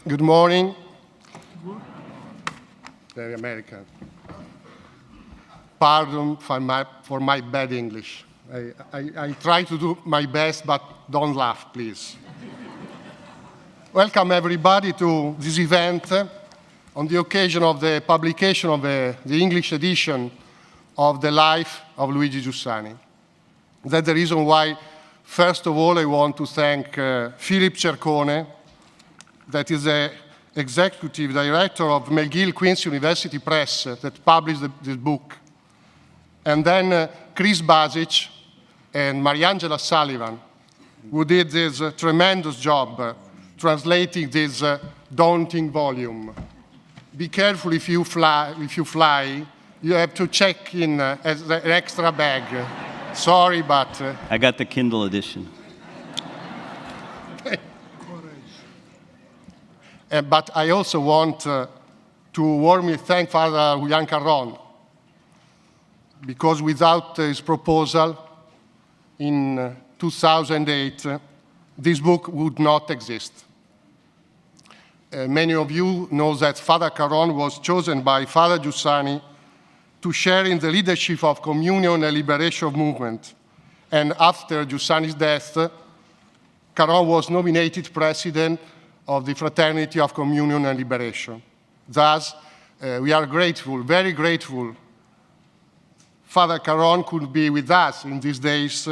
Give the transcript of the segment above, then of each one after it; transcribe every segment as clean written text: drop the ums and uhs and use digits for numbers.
Good morning. Very American. Pardon for my bad English. I try to do my best, but don't laugh, please. Welcome, everybody, to this event on the occasion of the publication of the English edition of the Life of Luigi Giussani. That's the reason why, first of all, I want to thank Philip Cercone, that is the executive director of McGill-Queens University Press that published this book. And then Chris Basic and Mariangela Sullivan, who did this tremendous job translating this daunting volume. Be careful if you fly, you have to check in as an extra bag. Sorry, but... I got the Kindle edition. But I also want to warmly thank Father Julián Carrón, because without his proposal in 2008, this book would not exist. Many of you know that Father Carrón was chosen by Father Giussani to share in the leadership of Communion and Liberation movement. And after Giussani's death, Carrón was nominated president of the Fraternity of Communion and Liberation. Thus, we are grateful, very grateful. Father Carrón could be with us in these days,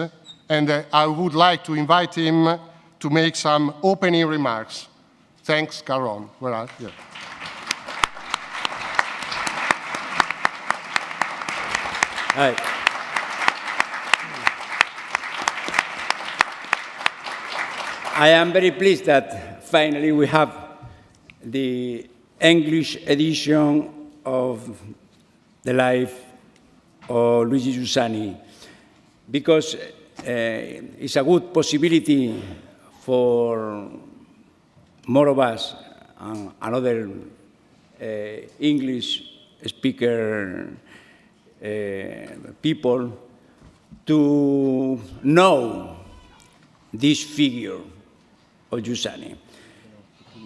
and I would like to invite him to make some opening remarks. Thanks, Carrón. Where are you? Hi. I am very pleased that finally we have the English edition of the Life of Luigi Giussani, because it's a good possibility for more of us and another English speaker people to know this figure of Giussani.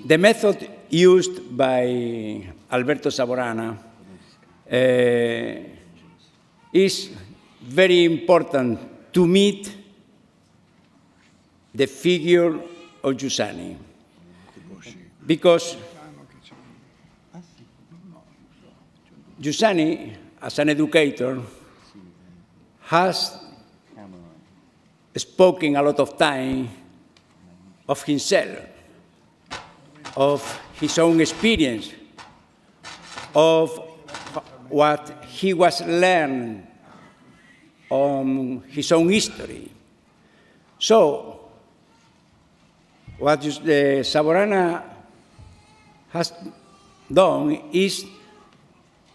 The method used by Alberto Savorana is very important to meet the figure of Giussani, because Giussani, as an educator, has spoken a lot of time of himself, of his own experience, of what he was learning on his own history. So, what Savorana has done is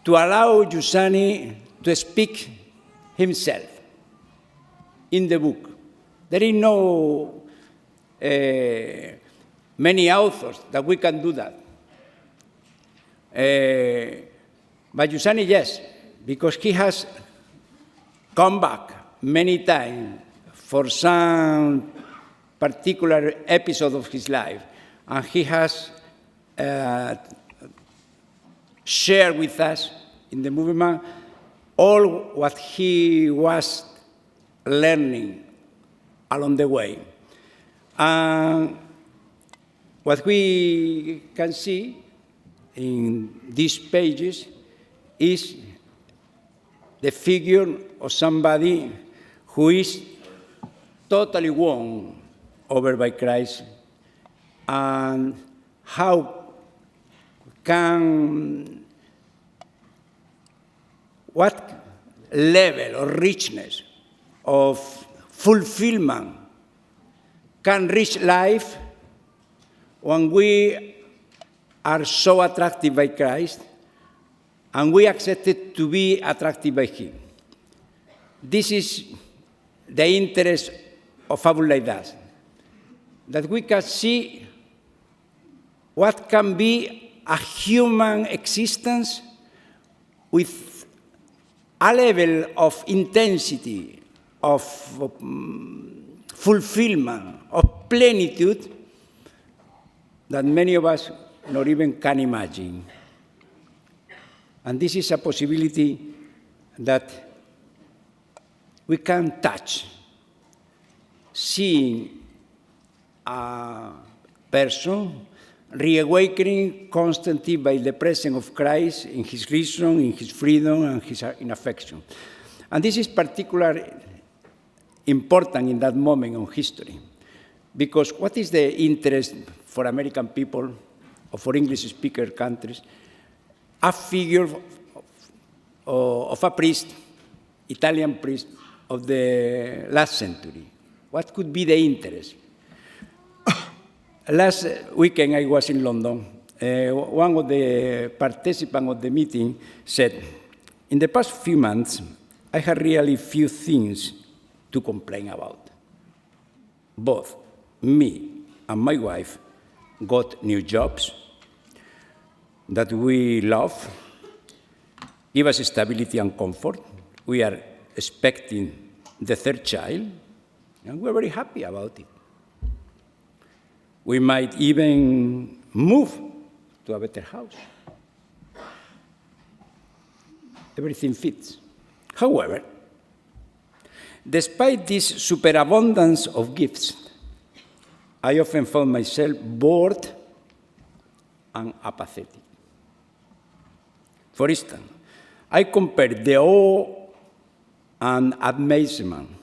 to allow Giussani to speak himself in the book. There is no many authors that we can do that. But Giussani, yes, because he has come back many times for some particular episode of his life, and he has shared with us in the movement all what he was learning along the way. And what we can see in these pages is the figure of somebody who is totally won over by Christ, and how can, what level or richness of fulfillment can reach life when we are so attracted by Christ and we accepted to be attracted by Him. This is the interest of a book like that we can see what can be a human existence with a level of intensity, of fulfillment, of plenitude that many of us nor even can imagine. And this is a possibility that we can touch, seeing a person reawakening constantly by the presence of Christ in his reason, in his freedom, and in affection. And this is particularly important in that moment of history, because what is the interest for American people or for English-speaker countries? A figure of a priest, Italian priest of the last century. What could be the interest? Last weekend I was in London. One of the participants of the meeting said, in the past few months, I had really few things to complain about. Both me and my wife got new jobs that we love, give us stability and comfort. We are expecting the third child, and we're very happy about it. We might even move to a better house. Everything fits. However, despite this superabundance of gifts, I often found myself bored and apathetic. For instance, I compared the awe and amazement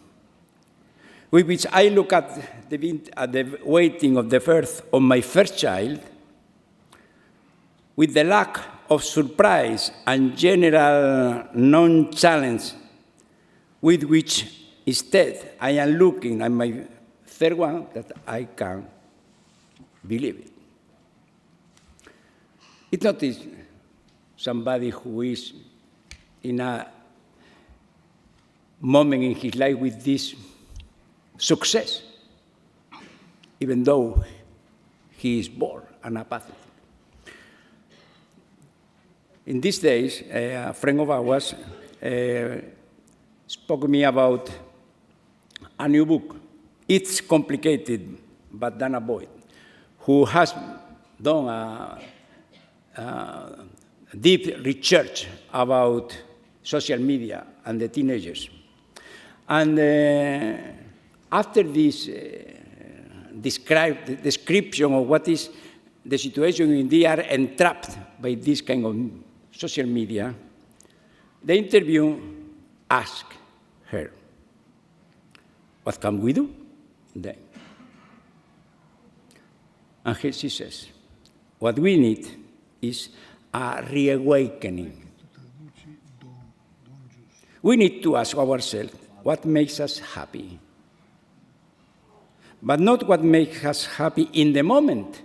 with which I look at the waiting of the birth of my first child with the lack of surprise and general nonchalance with which instead I am looking at my third one, that I can't believe it. It's not somebody who is in a moment in his life with this success, even though he is bored and apathetic. In these days, a friend of ours spoke to me about a new book. It's complicated, but Dana Boyd, who has done a deep research about social media and the teenagers. And after this description of what is the situation when they are entrapped by this kind of social media, the interview asked her, what can we do then? And she says, what we need is a reawakening. We need to ask ourselves, what makes us happy? But not what makes us happy in the moment,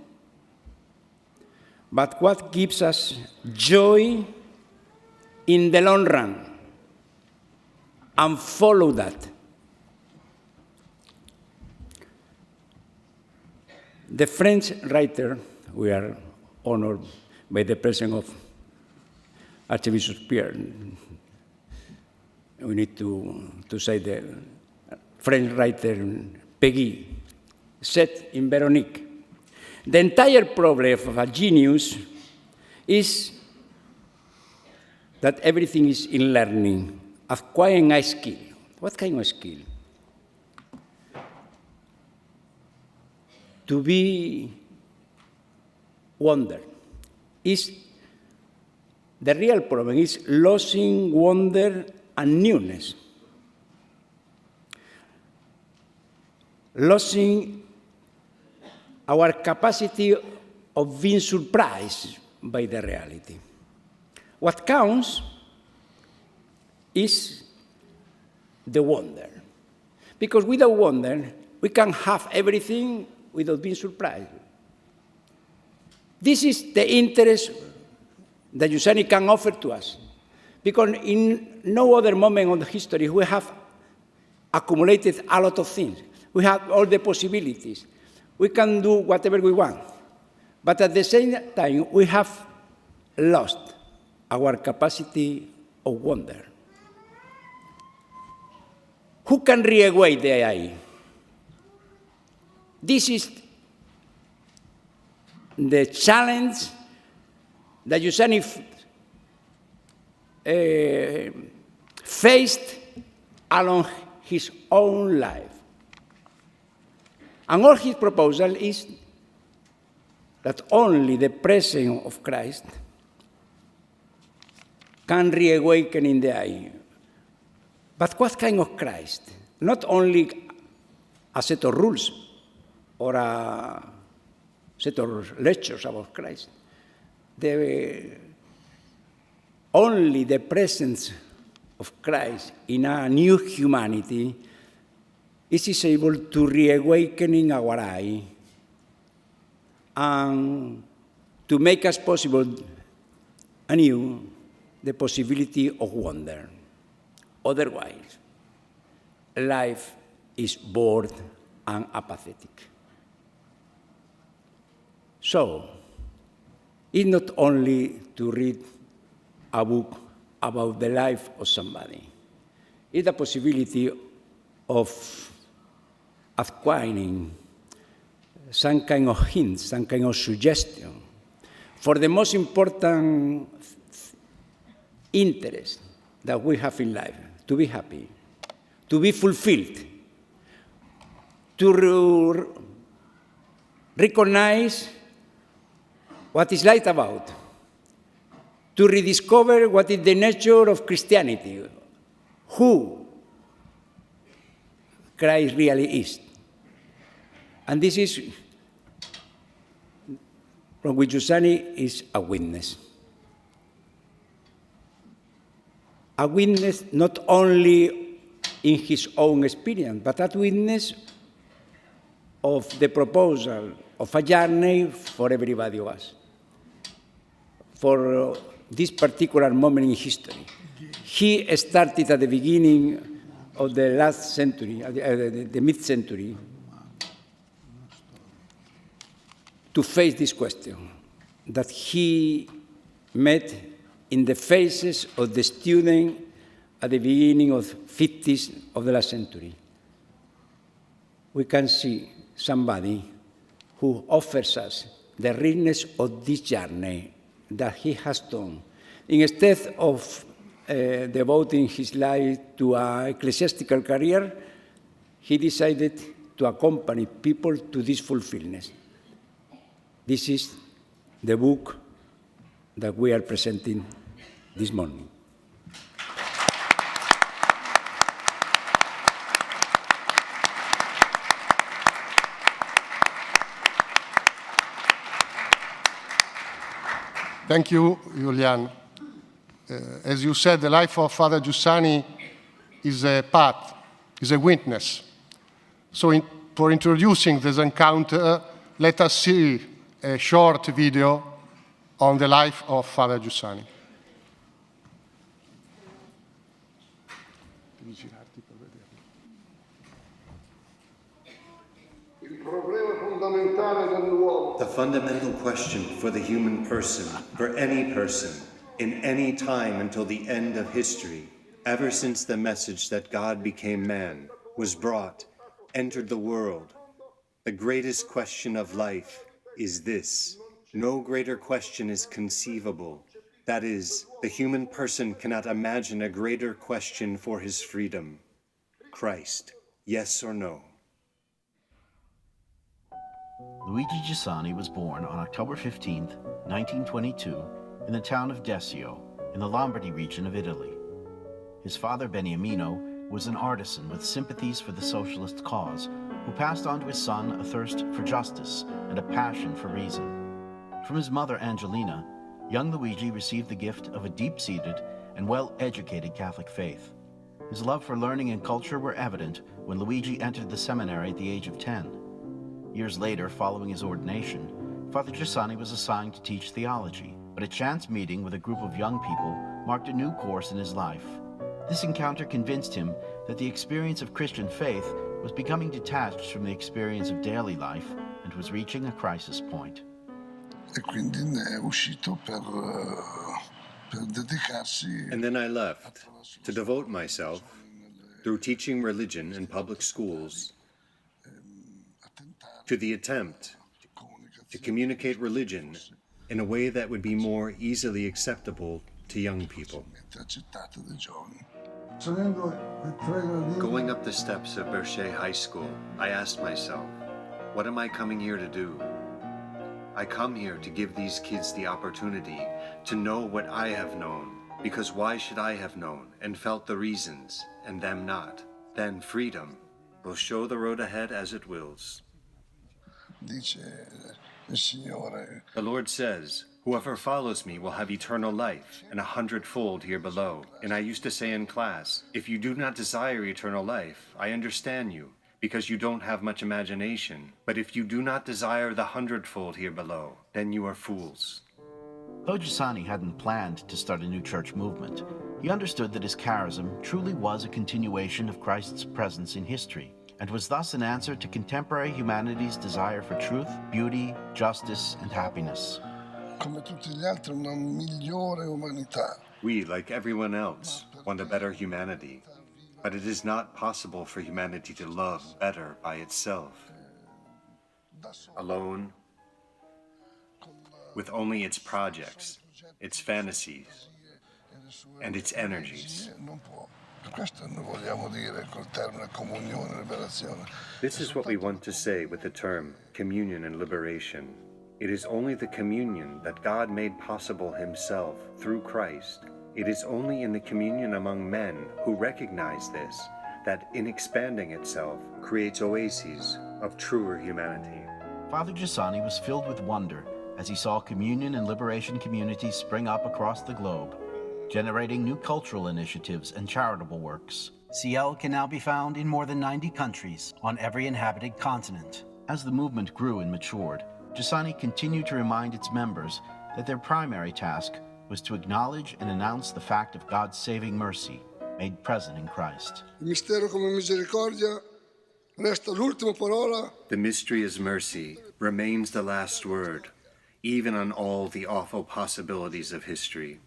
but what gives us joy in the long run, and follow that. The French writer, we are honored by the presence of Archbishop Pierre. We need to say the French writer Pigi said in Veronique, the entire problem of a genius is that everything is in learning, acquiring a skill. What kind of skill? To be wonder. The real problem is losing wonder and newness. Losing our capacity of being surprised by the reality. What counts is the wonder. Because without wonder, we can have everything without being surprised. This is the interest that Giussani can offer to us. Because in no other moment of history we have accumulated a lot of things. We have all the possibilities. We can do whatever we want. But at the same time, we have lost our capacity of wonder. Who can reawake the eye? This is the challenge that Giussani faced along his own life. And all his proposal is that only the presence of Christ can reawaken in the eye. But what kind of Christ? Not only a set of rules or a set of lectures about Christ. Only the presence of Christ in a new humanity is able to reawaken in our eye and to make us possible anew the possibility of wonder. Otherwise, life is bored and apathetic. So, it's not only to read a book about the life of somebody. It's the possibility of acquiring some kind of hint, some kind of suggestion for the most important interest that we have in life, to be happy, to be fulfilled, to recognize what is life about, to rediscover what is the nature of Christianity, who Christ really is. And this is, from which Giussani is a witness. A witness not only in his own experience, but a witness of the proposal of a journey for everybody of us, for this particular moment in history. He started at the beginning of the last century, the mid-century, to face this question that he met in the faces of the students at the beginning of 50s of the last century. We can see somebody who offers us the richness of this journey that he has done. Instead of devoting his life to an ecclesiastical career, he decided to accompany people to this fulfillment. This is the book that we are presenting this morning. Thank you, Julián. As you said, the life of Father Giussani is a path, is a witness. So for introducing this encounter, let us see a short video on the life of Father Giussani. The fundamental question for the human person, for any person, in any time until the end of history, ever since the message that God became man was brought, entered the world, the greatest question of life is this. No greater question is conceivable. That is, the human person cannot imagine a greater question for his freedom. Christ, yes or no? Luigi Giussani was born on October 15, 1922, in the town of Desio, in the Lombardy region of Italy. His father, Beniamino, was an artisan with sympathies for the socialist cause, who passed on to his son a thirst for justice and a passion for reason. From his mother, Angelina, young Luigi received the gift of a deep-seated and well-educated Catholic faith. His love for learning and culture were evident when Luigi entered the seminary at the age of 10. Years later, following his ordination, Father Giussani was assigned to teach theology, but a chance meeting with a group of young people marked a new course in his life. This encounter convinced him that the experience of Christian faith was becoming detached from the experience of daily life and was reaching a crisis point. And then I left to devote myself, through teaching religion in public schools, to the attempt to communicate religion in a way that would be more easily acceptable to young people. Going up the steps of Berchet High School, I asked myself, what am I coming here to do? I come here to give these kids the opportunity to know what I have known, because why should I have known and felt the reasons, and them not? Then freedom will show the road ahead as it wills. The Lord says, whoever follows me will have eternal life, and 100-fold here below. And I used to say in class, if you do not desire eternal life, I understand you, because you don't have much imagination. But if you do not desire the 100-fold here below, then you are fools. Though Giussani hadn't planned to start a new church movement, he understood that his charism truly was a continuation of Christ's presence in history, and was thus an answer to contemporary humanity's desire for truth, beauty, justice, and happiness. We, like everyone else, want a better humanity, but it is not possible for humanity to love better by itself, alone, with only its projects, its fantasies, and its energies. This is what we want to say with the term communion and liberation. It is only the communion that God made possible himself through Christ. It is only in the communion among men who recognize this that, in expanding itself, creates oases of truer humanity. Father Giussani was filled with wonder as he saw communion and liberation communities spring up across the globe, generating new cultural initiatives and charitable works. CL can now be found in more than 90 countries on every inhabited continent. As the movement grew and matured, Giussani continued to remind its members that their primary task was to acknowledge and announce the fact of God's saving mercy made present in Christ. The mystery as mercy remains the last word, even on all the awful possibilities of history.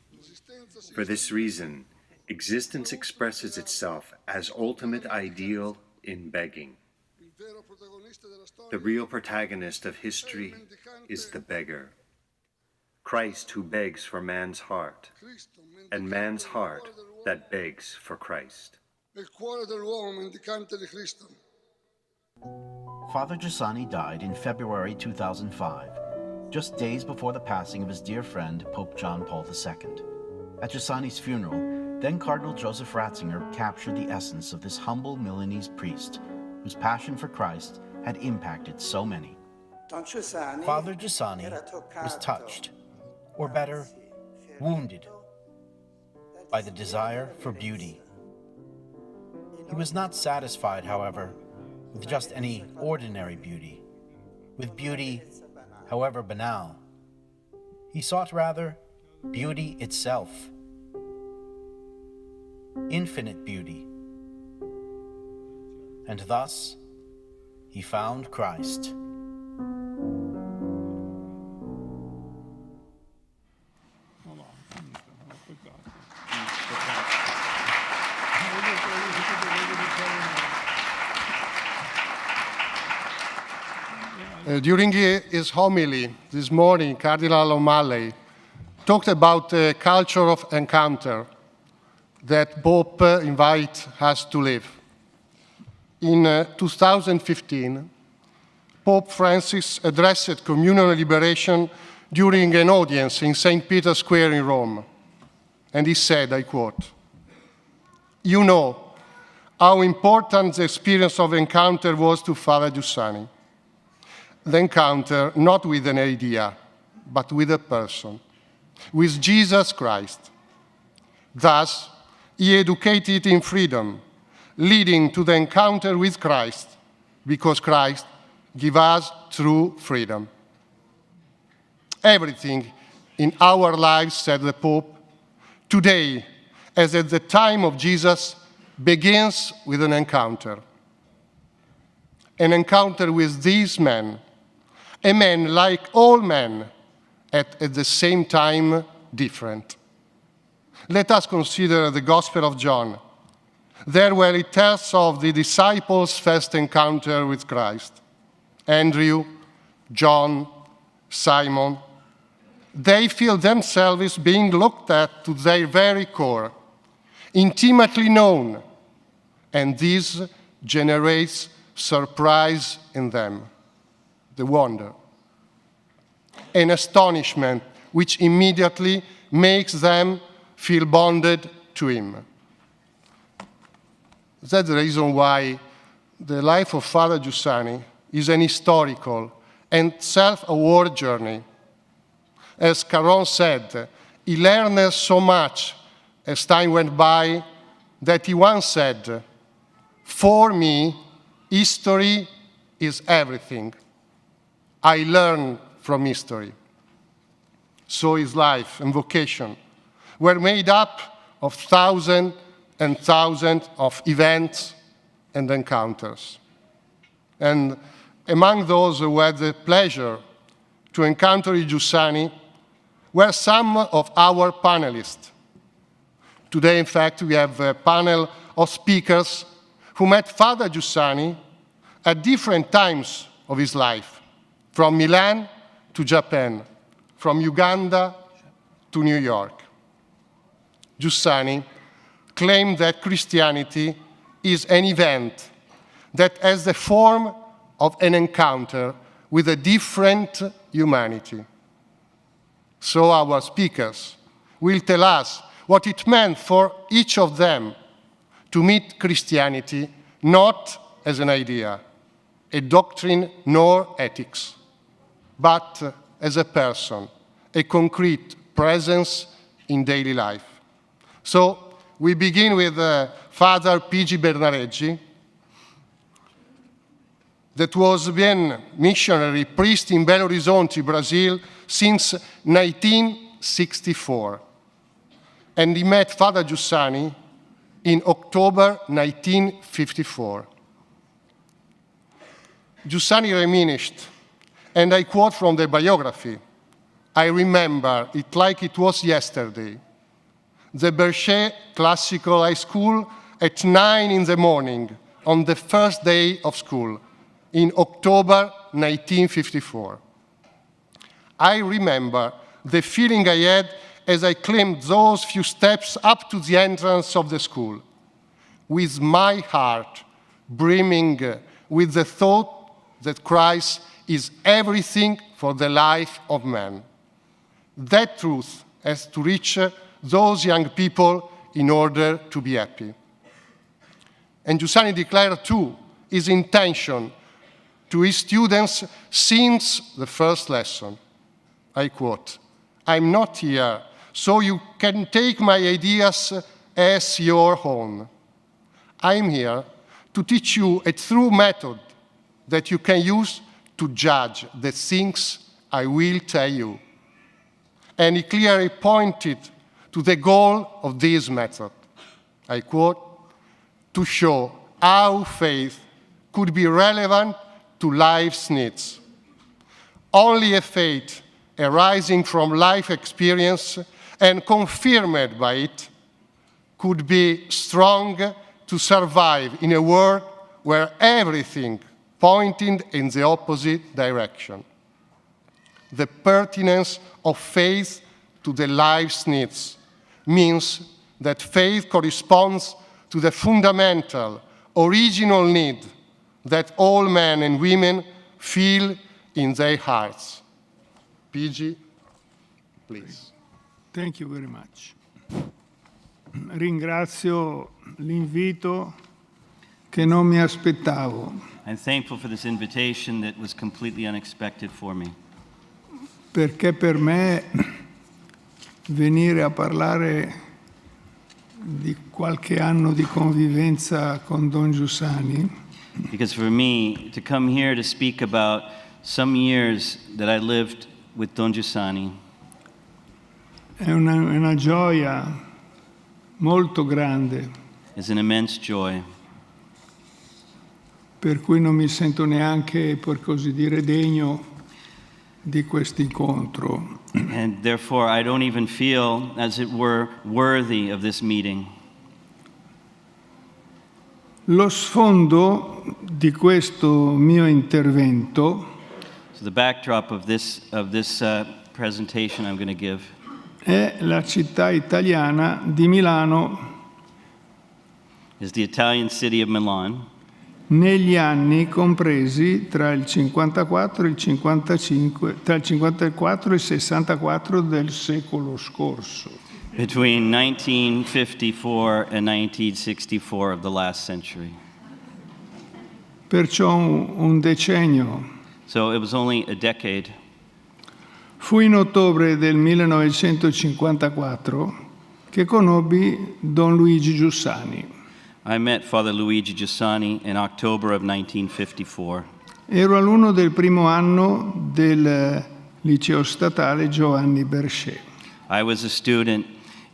For this reason, existence expresses itself as ultimate ideal in begging. The real protagonist of history is the beggar. Christ who begs for man's heart, and man's heart that begs for Christ. Father Giussani died in February 2005, just days before the passing of his dear friend, Pope John Paul II. At Giussani's funeral, then Cardinal Joseph Ratzinger captured the essence of this humble Milanese priest, whose passion for Christ had impacted so many. Father Giussani was touched, or better, wounded, by the desire for beauty. He was not satisfied, however, with just any ordinary beauty, with beauty, however banal. He sought rather beauty itself, infinite beauty. And thus, he found Christ. During his homily this morning, Cardinal O'Malley talked about the culture of encounter that Pope invites us to live. In 2015, Pope Francis addressed communal liberation during an audience in St. Peter's Square in Rome. And he said, I quote, "You know how important the experience of encounter was to Father Giussani. The encounter not with an idea, but with a person, with Jesus Christ. Thus, he educated in freedom, leading to the encounter with Christ, because Christ gives us true freedom. Everything in our lives," said the Pope, "today, as at the time of Jesus, begins with an encounter. An encounter with these men, a man like all men, at the same time different. Let us consider the Gospel of John, there where it tells of the disciples' first encounter with Christ. Andrew, John, Simon, they feel themselves being looked at to their very core, intimately known, and this generates surprise in them, the wonder, an astonishment which immediately makes them feel bonded to him. That's the reason why the life of Father Giussani is an historical and self-aware journey. As Carrón said, he learned so much as time went by that he once said, "For me, history is everything. I learn from history." So his life and vocation were made up of thousands and thousands of events and encounters. And among those who had the pleasure to encounter Giussani were some of our panelists. Today, in fact, we have a panel of speakers who met Father Giussani at different times of his life, from Milan to Japan, from Uganda to New York. Giussani claimed that Christianity is an event that has the form of an encounter with a different humanity. So our speakers will tell us what it meant for each of them to meet Christianity not as an idea, a doctrine nor ethics, but as a person, a concrete presence in daily life. So we begin with Father Pigi Bernareggi, that was been missionary priest in Belo Horizonte, Brazil, since 1964. And he met Father Giussani in October 1954. Giussani reminisced, and I quote from the biography, "I remember it like it was yesterday. The Berchet Classical High School at 9 in the morning on the first day of school in October 1954. I remember the feeling I had as I climbed those few steps up to the entrance of the school, with my heart brimming with the thought that Christ is everything for the life of man. That truth has to reach those young people in order to be happy." And Giussani declared, too, his intention to his students since the first lesson. I quote, "I'm not here so you can take my ideas as your own. I'm here to teach you a true method that you can use to judge the things I will tell you." And he clearly pointed to the goal of this method. I quote, "To show how faith could be relevant to life's needs. Only a faith arising from life experience and confirmed by it could be strong to survive in a world where everything pointed in the opposite direction. The pertinence of faith to the life's needs means that faith corresponds to the fundamental, original need that all men and women feel in their hearts." Pigi, please. Thank you very much. Ringrazio l'invito che non mi aspettavo. I'm thankful for this invitation that was completely unexpected for me. Perché per me venire a parlare di qualche anno di convivenza con Don Giussani Because for me, to come here to speak about some years that I lived with Don Giussani è una gioia molto grande, is an immense joy. per cui non mi sento neanche, per così dire, degno di questo incontro. And therefore, I don't even feel, as it were, worthy of this meeting. Lo sfondo di questo mio intervento So So the backdrop of this presentation I'm going to give è la città italiana di Milano is the Italian city of Milan negli anni compresi tra il 54 e il 55, tra il 54 e il 64 del secolo scorso. between 1954 and 1964 of the last century. Perciò un decennio. So it was only a decade. Fu in ottobre del 1954 che conobbi Don Luigi Giussani. I met Father Luigi Giussani in October of 1954. Ero alunno del primo anno del liceo statale Giovanni Berchet, I was a student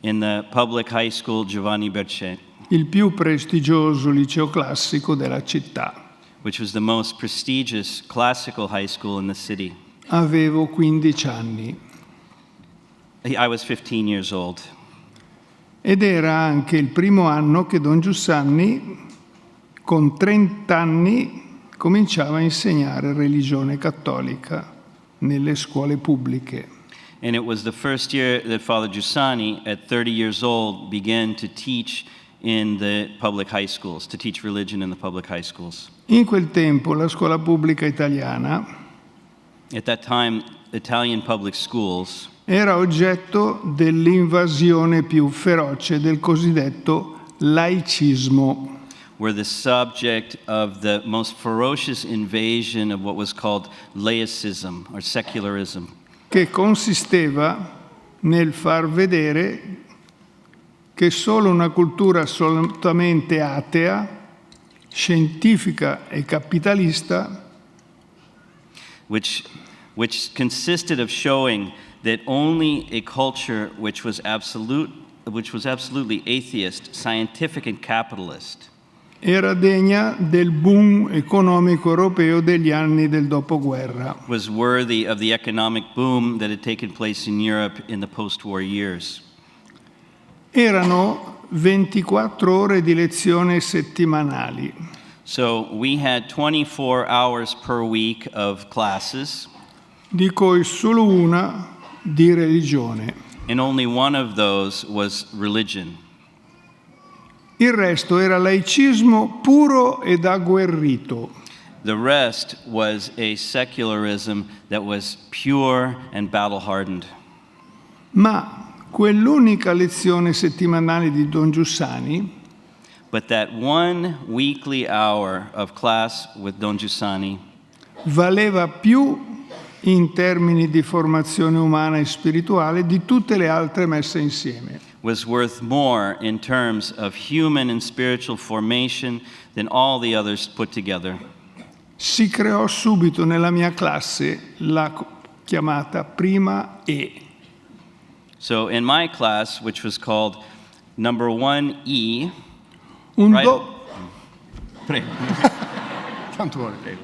in the public high school Giovanni Berchet, il più prestigioso liceo classico della città. which was the most prestigious classical high school in the city. Avevo 15 anni I was 15 years old. ed era anche il primo anno che Don Giussani, con 30 anni, cominciava a insegnare religione cattolica nelle scuole pubbliche. And it was the first year that Father Giussani, at 30 years old, began to teach in the public high schools, to teach religion in the public high schools. In quel tempo la scuola pubblica italiana At that time, Italian public schools era oggetto dell'invasione più feroce del cosiddetto laicismo, were the subject of the most ferocious invasion of what was called laicism or secularism, che consisteva nel far vedere che solo una cultura assolutamente atea, scientifica e capitalista which consisted of showing that only a culture which was absolutely atheist, scientific and capitalist era degna del boom economico europeo degli anni del dopoguerra. was worthy of the economic boom that had taken place in Europe in the post-war years. Erano 24 ore di lezione settimanali. So we had 24 hours per week of classes, Di cui solo una di religione. and only one of those was religion. Il resto era laicismo puro ed agguerrito. The rest was a secularism that was pure and battle-hardened. Ma quell'unica lezione settimanale di Don Giussani But that one weekly hour of class with Don Giussani valeva più in termini di formazione umana e spirituale di tutte le altre messe insieme. was worth more in terms of human and spiritual formation than all the others put together. Si creò subito nella mia classe la chiamata prima E. So in my class, which was called number 1E, Un, Right. Don't worry.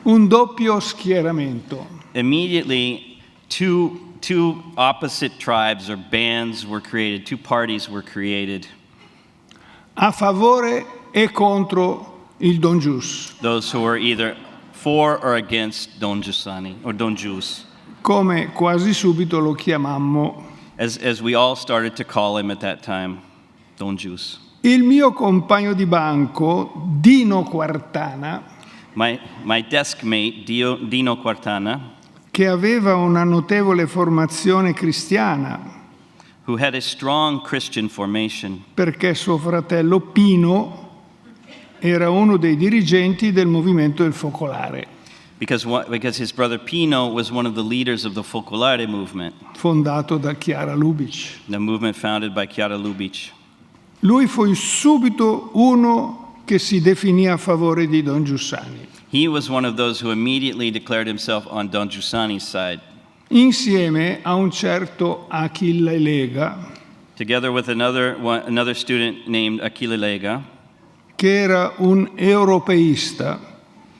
un doppio schieramento. immediately two opposite tribes or bands were created, two parties were created. A favore e contro il Don Gius, Those who were either for or against Don Giussani or Don Gius, come quasi subito lo chiamammo. as we all started to call him at that time, Don Gius. Il mio compagno di banco, Dino Quartana, My desk mate, Dino Quartana, che aveva una notevole formazione cristiana, who had a strong Christian formation perché suo fratello Pino era uno dei dirigenti del movimento del Focolare, because his brother Pino was one of the leaders of the Focolare movement, fondato da Chiara Lubich. the movement founded by Chiara Lubich. Lui fu subito uno che si definì a favore di Don Giussani, He was one of those who immediately declared himself on Don Giussani's side, insieme a un certo Achille Lega, together with another student named Achille Lega, che era un europeista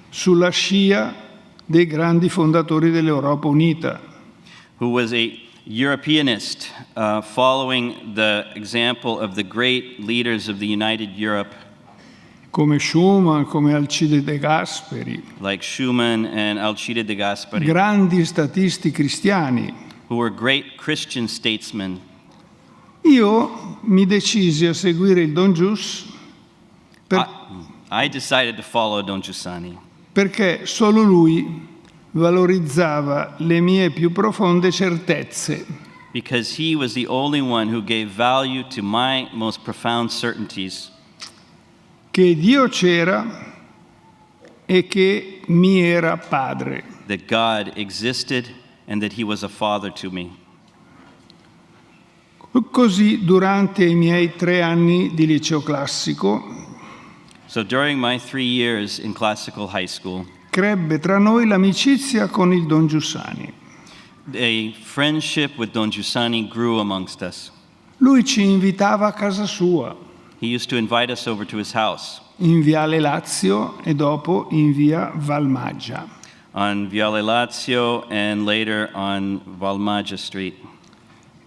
sulla scia dei grandi fondatori dell'Europa Unita. who was a Europeanist, following the example of the great leaders of the United Europe, come Schumann, come Alcide De Gasperi, like Schumann and Alcide De Gasperi, grandi statisti cristiani. who were great Christian statesmen. Io mi decisi a seguire il Don Gius I decided to follow Don Giussani perché solo lui valorizzava le mie più profonde certezze. because he was the only one who gave value to my most profound certainties, Che Dio c'era e che mi era padre. that God existed and that he was a father to me. Così durante i miei 3 anni di liceo classico So during my 3 years in classical high school, crebbe tra noi l'amicizia con il Don Giussani. a friendship with Don Giussani grew amongst us. Lui ci invitava a casa sua, He used to invite us over to his house in Viale Lazio e dopo in via Valmaggia. on Viale Lazio and later on Valmaggia Street,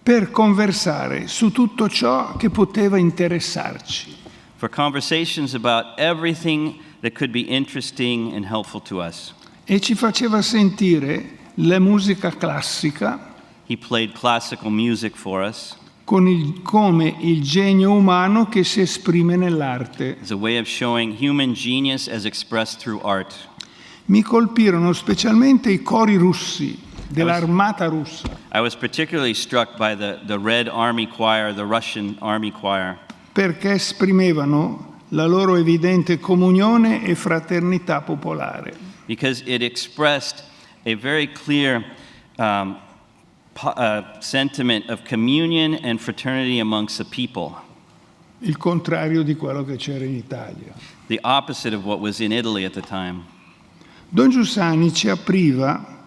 Per conversare su tutto ciò che poteva interessarci. for conversations about everything that could be interesting and helpful to us. E ci faceva sentire la musica classica He played classical music for us come il genio umano che si esprime nell'arte. as a way of showing human genius as expressed through art. Mi colpirono specialmente i cori russi dell'armata russa, I was particularly struck by the Red Army Choir, the Russian Army Choir, perché esprimevano la loro evidente comunione e fraternità popolare. because it expressed a very clear sentiment of communion and fraternity amongst the people, Il contrario di quello che c'era in Italia. the opposite of what was in Italy at the time. Don Giussani ci apriva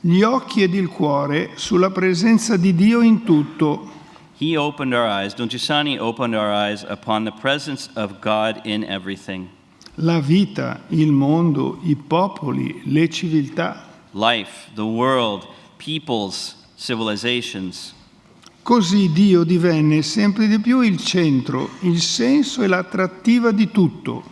gli occhi ed il cuore sulla presenza di Dio in tutto. He opened our eyes, Don Giussani opened our eyes upon the presence of God in everything. La vita, il mondo, i popoli, le civiltà. Life, the world, peoples, civilizations. Così Dio divenne sempre di più il centro, il senso e l'attrattiva di tutto.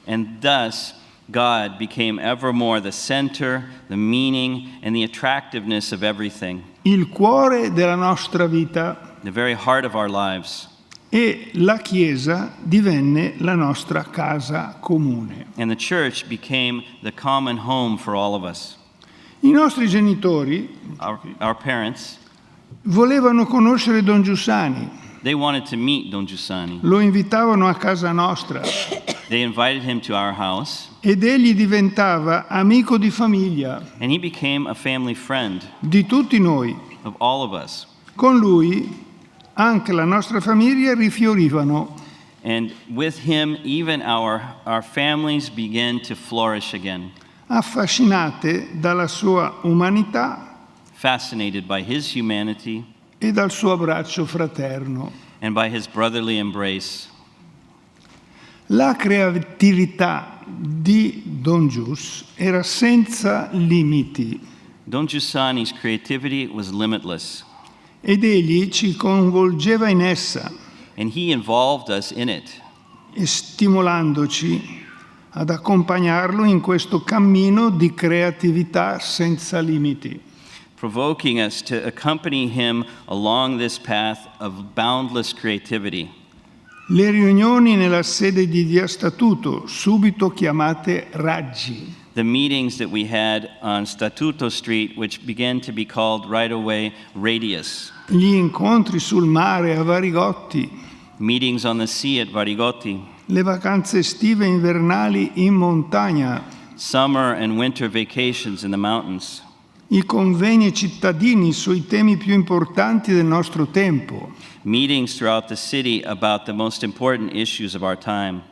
And thus, God became ever more the center, the meaning, and the attractiveness of everything, Il cuore della nostra vita. the very heart of our lives. E la Chiesa divenne la nostra casa comune. And the church became the common home for all of us. I nostri genitori Our parents, volevano conoscere Don Giussani, they wanted to meet Don Giussani. lo invitavano a casa nostra They invited him to our house, ed egli diventava amico di famiglia and he became a family friend di tutti noi. of all of us. Con lui anche la nostra famiglia rifiorivano. And with him, even our families began to flourish again, Affascinate dalla sua umanità fascinated by his humanity e dal suo abbraccio fraterno. and by his brotherly embrace. La creatività di Don Gius era senza limiti Don Giussani's creativity was limitless, ed egli ci coinvolgeva in essa, and he involved us in it, e stimolandoci ad accompagnarlo in questo cammino di creatività senza limiti. provoking us to accompany him along this path of boundless creativity. Le riunioni nella sede di Via Statuto, subito chiamate raggi, The meetings that we had on Statuto Street, which began to be called right away Radius. gli incontri sul mare a Varigotti, Meetings on the sea at Varigotti. le vacanze estive e invernali in montagna, Summer and winter vacations in the mountains. i convegni cittadini sui temi più importanti del nostro tempo, Meetings throughout the city about the most important issues of our time.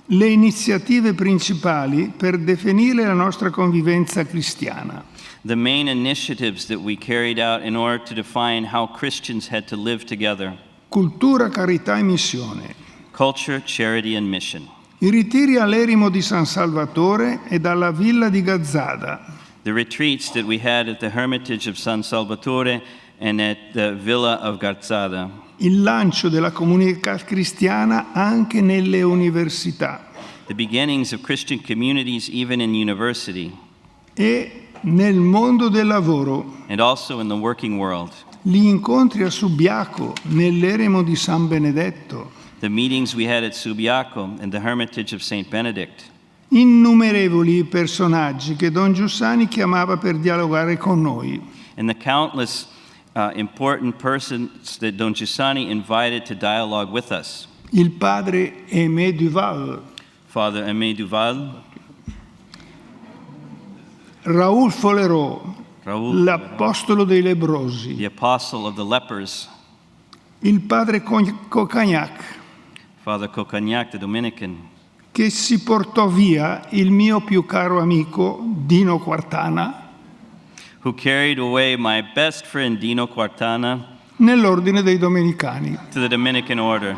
le iniziative principali per definire la nostra convivenza cristiana. The main initiatives that we carried out in order to define how Christians had to live together. Cultura, carità e missione. Culture, charity, and mission. I ritiri all'Erimo di San Salvatore e dalla villa di Gazzada. The retreats that we had at the Hermitage of San Salvatore and at the Villa of Garzada. Il lancio della comunità cristiana anche nelle università. the beginnings of Christian communities even in university, e nel mondo del lavoro, and also in the working world. gli incontri a Subiaco, nell'eremo di San Benedetto, The meetings we had at Subiaco and the Hermitage of St. Benedict. innumerevoli personaggi che Don Giussani chiamava per dialogare con noi. And the countless important persons that Don Giussani invited to dialogue with us. Il padre Aimé Duval, Father Aimé Duval, Raoul Folerot, Raoul, l'apostolo dei lebbrosi, the apostle of the lepers, il padre Cocagnac, Father Cocagnac, the Dominican, che si portò via il mio più caro amico Dino Quartana who carried away my best friend Dino Quartana nell'ordine dei Domenicani. to the Dominican order.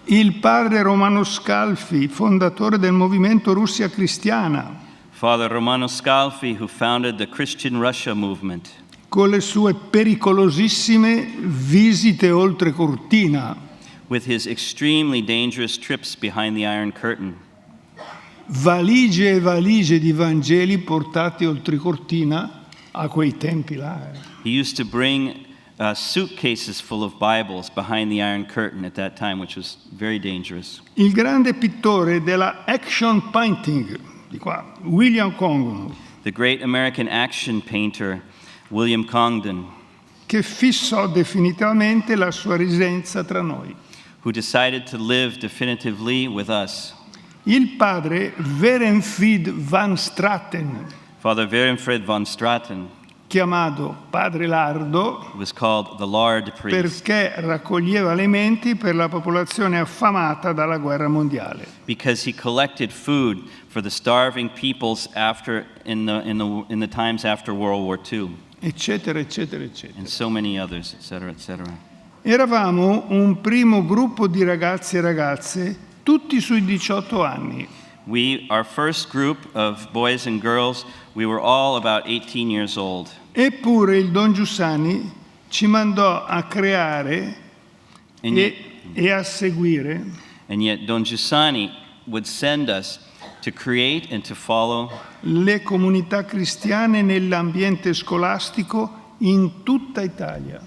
Il padre Romano Scalfi, fondatore del movimento Russia Cristiana, Father Romano Scalfi, who founded the Christian Russia movement, con le sue pericolosissime visite oltre cortina, with his extremely dangerous trips behind the Iron Curtain, valigie e valigie di Vangeli portati oltre cortina a quei tempi là. He used to bring suitcases full of Bibles behind the Iron Curtain at that time, which was very dangerous. Il grande pittore della action painting, di qua, William Congdon, The great American action painter, William Congdon, che fissò definitivamente la sua residenza tra noi. who decided to live definitively with us. Il padre Werenfried van Straten, Father Werenfried von Straten chiamato Padre Lardo, was called the Lard priest perché raccoglieva alimenti per la popolazione affamata dalla guerra mondiale. because he collected food for the starving peoples in the times after World War II, Eccetera, eccetera, eccetera. and so many others, etc., etc. Eravamo un primo gruppo di ragazzi e ragazze, tutti sui 18 anni. Our first group of boys and girls, we were all about 18 years old. Eppure il Don Giussani ci mandò a creare And yet, e a seguire Don Giussani would send us to create and to follow le comunità cristiane nell'ambiente scolastico in tutta Italia.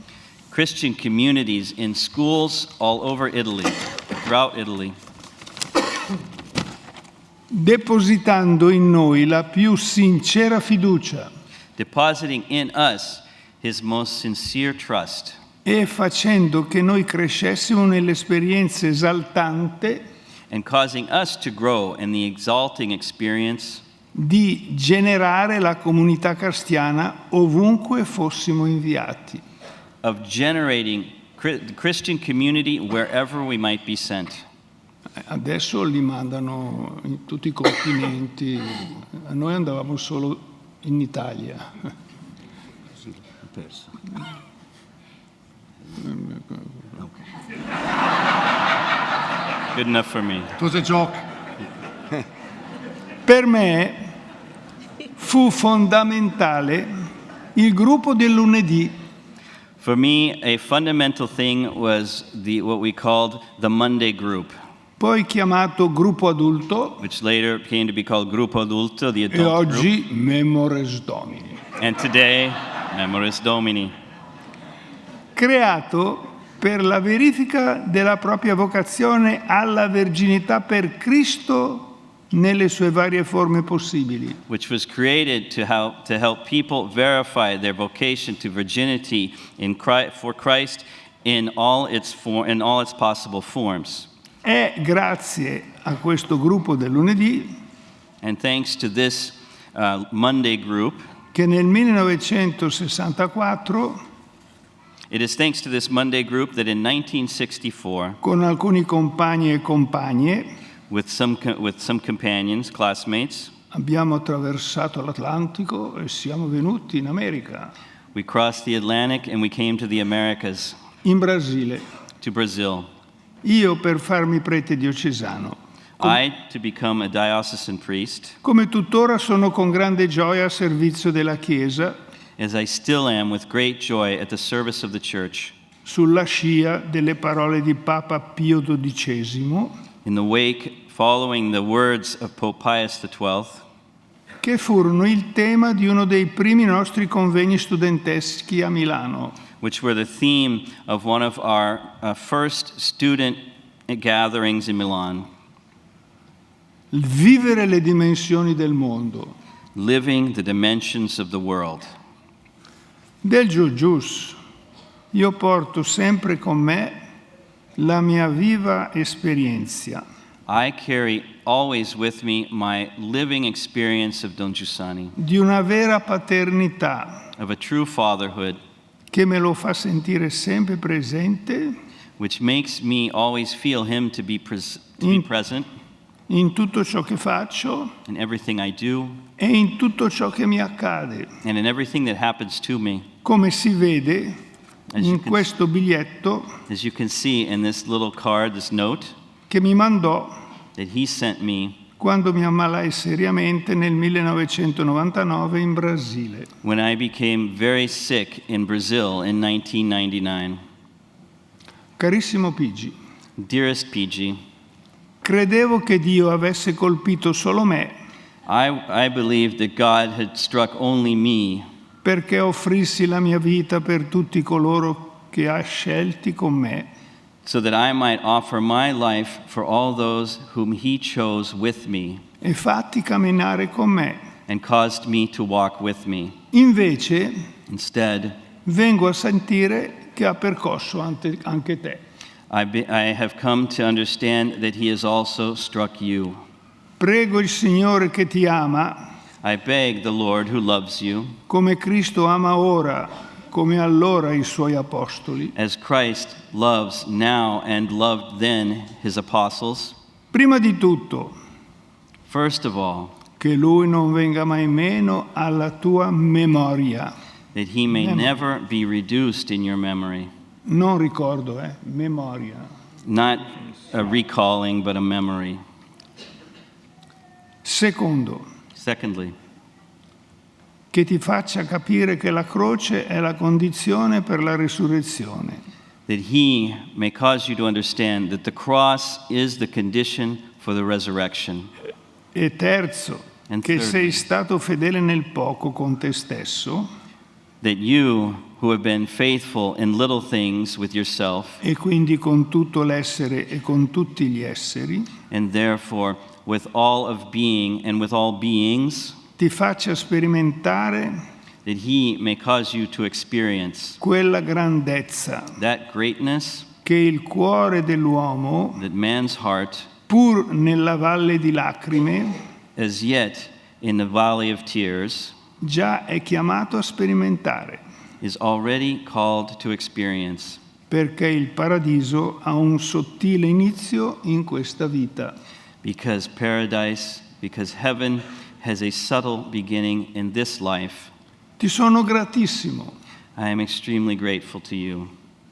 Christian communities in schools all over Italy, throughout Italy, depositando in noi la più sincera fiducia depositing in us his most sincere trust, e facendo che noi crescessimo nell'esperienza esaltante and causing us to grow in the exalting experience di generare la comunità cristiana ovunque fossimo inviati. of generating the Christian community wherever we might be sent. Adesso li mandano in tutti i continenti, a noi andavamo solo in Italia. Good enough for me. It was a joke. Per me fu fondamentale il gruppo del lunedì, For me, a fundamental thing was what we called the Monday group, poi chiamato gruppo adulto which later came to be called Gruppo Adulto, the e adult group, oggi Memores Domini. and today, Memoris Domini, Creato per la verifica della propria vocazione alla verginità per Cristo nelle sue varie forme possibili. which was created to help people verify their vocation to virginity for Christ in all its possible forms. È grazie a questo gruppo del lunedì And thanks to this Monday group, che nel 1964, it is thanks to this Monday group that in 1964, con alcuni compagni e compagne, with some companions, classmates, abbiamo attraversato l'Atlantico e siamo venuti in America, we crossed the Atlantic and we came to the Americas, in Brasile. to Brazil. Io per farmi prete diocesano. I to become a diocesan priest, Come tuttora sono con grande gioia a servizio della Chiesa, as I still am with great joy at the service of the Church, sulla scia delle parole di Papa Pio XII, In the wake, following the words of Pope Pius XII, che furono il tema di uno dei primi nostri convegni studenteschi a Milano. which were the theme of one of our first student gatherings in Milan, Vivere le dimensioni del mondo. living the dimensions of the world. Del Gius, io porto sempre con me la mia viva esperienza. I carry always with me my living experience of Don Giussani, Di una vera paternità of a true fatherhood, che me lo fa sentire sempre presente which makes me always feel him to be present in tutto ciò che faccio in everything I do e in tutto ciò che mi accade. and in everything that happens to me. Come si vede As you in can- questo biglietto As you can see in this little card, this note che mi mandò that he sent me quando mi ammalai seriamente nel 1999 in Brasile. when I became very sick in Brazil in 1999. Carissimo Pigi, Dearest Pigi, credevo che Dio avesse colpito solo me I believed that God had struck only me perché offrissi la mia vita per tutti coloro che ha scelti con me. so that I might offer my life for all those whom he chose with me E fatti camminare con me. and caused me to walk with me. Invece Instead, vengo a sentire che ha percosso anche te. I have come to understand that he has also struck you. Prego il Signore che ti ama, I beg the Lord who loves you, come Cristo ama ora, come allora i suoi apostoli. as Christ loves now and loved then his apostles, Prima di tutto, first of all, che Lui non venga mai meno alla tua memoria. that he may never be reduced in your memory. Non ricordo, memoria. Not a recalling, but a memory. Secondo, Secondly, che ti faccia capire che la croce è la condizione per la risurrezione. that he may cause you to understand that the cross is the condition for the resurrection. E terzo, And che thirdly. sei stato fedele nel poco con te stesso That you, who have been faithful in little things with yourself, e quindi con tutto l'essere e con tutti gli esseri, and therefore with all of being and with all beings, ti faccia sperimentare that he may cause you to experience quella grandezza that greatness che il cuore dell'uomo, that man's heart, pur nella valle di lacrime, as yet in the valley of tears, già è chiamato a sperimentare, is already called to experience, perché il paradiso ha un sottile inizio in questa vita. because heaven has a subtle beginning in this life. Ti sono gratissimo. I am extremely grateful to you.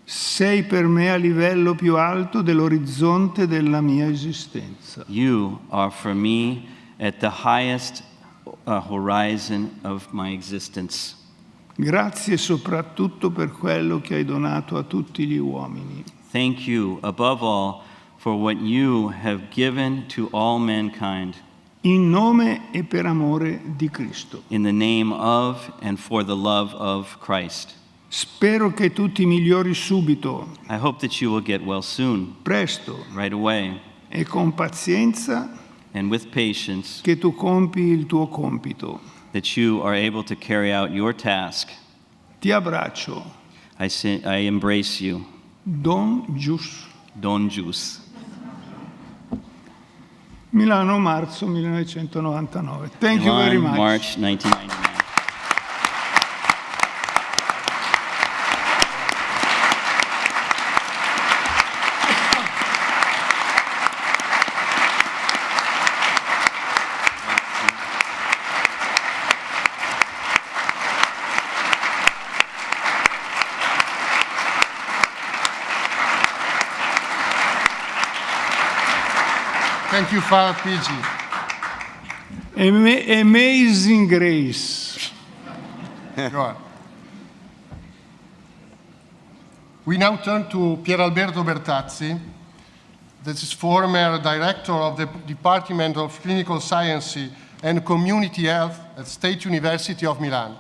Sei per me a livello più alto dell'orizzonte della mia esistenza. You are for me at the highest horizon of my existence. Grazie soprattutto per quello che hai donato a tutti gli uomini. Thank you, above all, for what you have given to all mankind, In nome e per amore di Cristo. in the name of and for the love of Christ. Spero che tu ti migliori subito, I hope that you will get well soon, presto right away, e con pazienza and with patience, che tu compi il tuo compito. that you are able to carry out your task. Ti abbraccio. I embrace you, Don Gius. Don Gius. Milano, marzo 1999. Thank you very Milan, much. March 1999. Thank you, Father Pigi. Amazing grace. Go on. We now turn to Pier Alberto Bertazzi, this is former director of the Department of Clinical Science and Community Health at State University of Milan.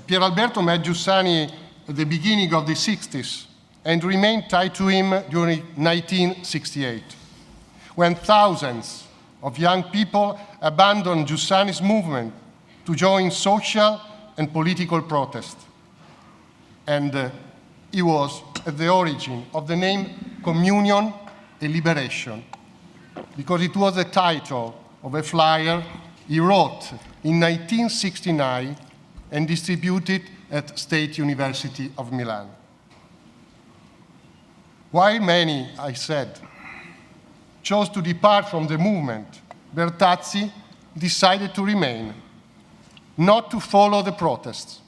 Pier Alberto met Giussani at the beginning of the 60s and remained tied to him during 1968, when thousands of young people abandoned Giussani's movement to join social and political protest. And he was at the origin of the name Communion and Liberation, because it was the title of a flyer he wrote in 1969 and distributed at State University of Milan. While many, I said, chose to depart from the movement, Bertazzi decided to remain, not to follow the protests.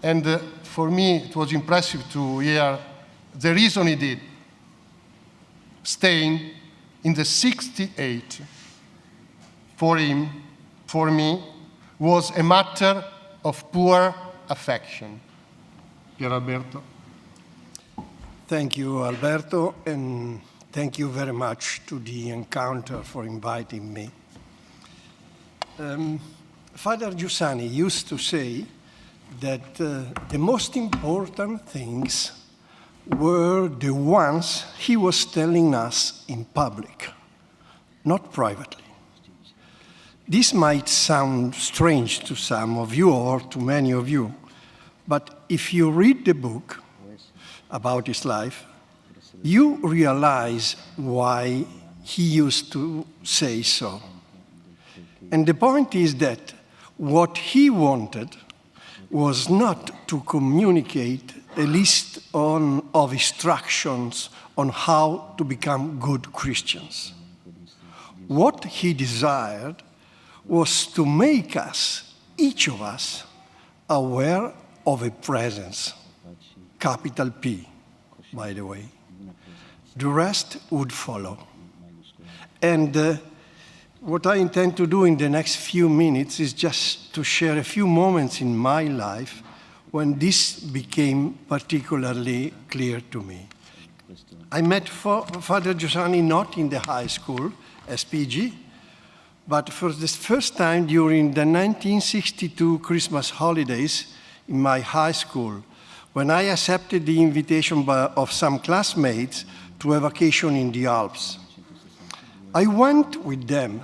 And for me, it was impressive to hear the reason he did. Staying in the 68, for him, for me, was a matter of pure affection. Pier Alberto. Thank you, Alberto, and thank you very much to the Encounter for inviting me. Father Giussani used to say that the most important things were the ones he was telling us in public, not privately. This might sound strange to some of you or to many of you, but if you read the book about his life, you realize why he used to say so. And the point is that what he wanted was not to communicate a list of instructions on how to become good Christians. What he desired was to make us, each of us, aware of a presence, capital P, by the way. The rest would follow. And what I intend to do in the next few minutes is just to share a few moments in my life when this became particularly clear to me. I met Father Giussani not in the high school as PG, but for the first time during the 1962 Christmas holidays in my high school, when I accepted the invitation of some classmates to a vacation in the Alps. I went with them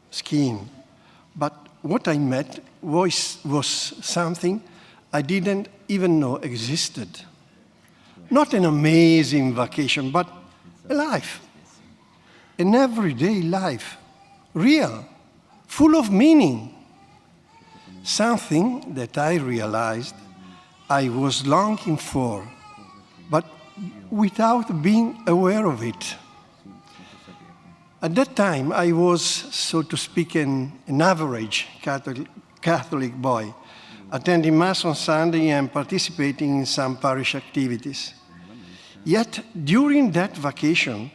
skiing, but what I met was something I didn't even know existed. Not an amazing vacation, but a life, an everyday life, real, full of meaning. Something that I realized I was longing for, but without being aware of it. At that time, I was, so to speak, an average Catholic boy, attending Mass on Sunday and participating in some parish activities. Yet, during that vacation,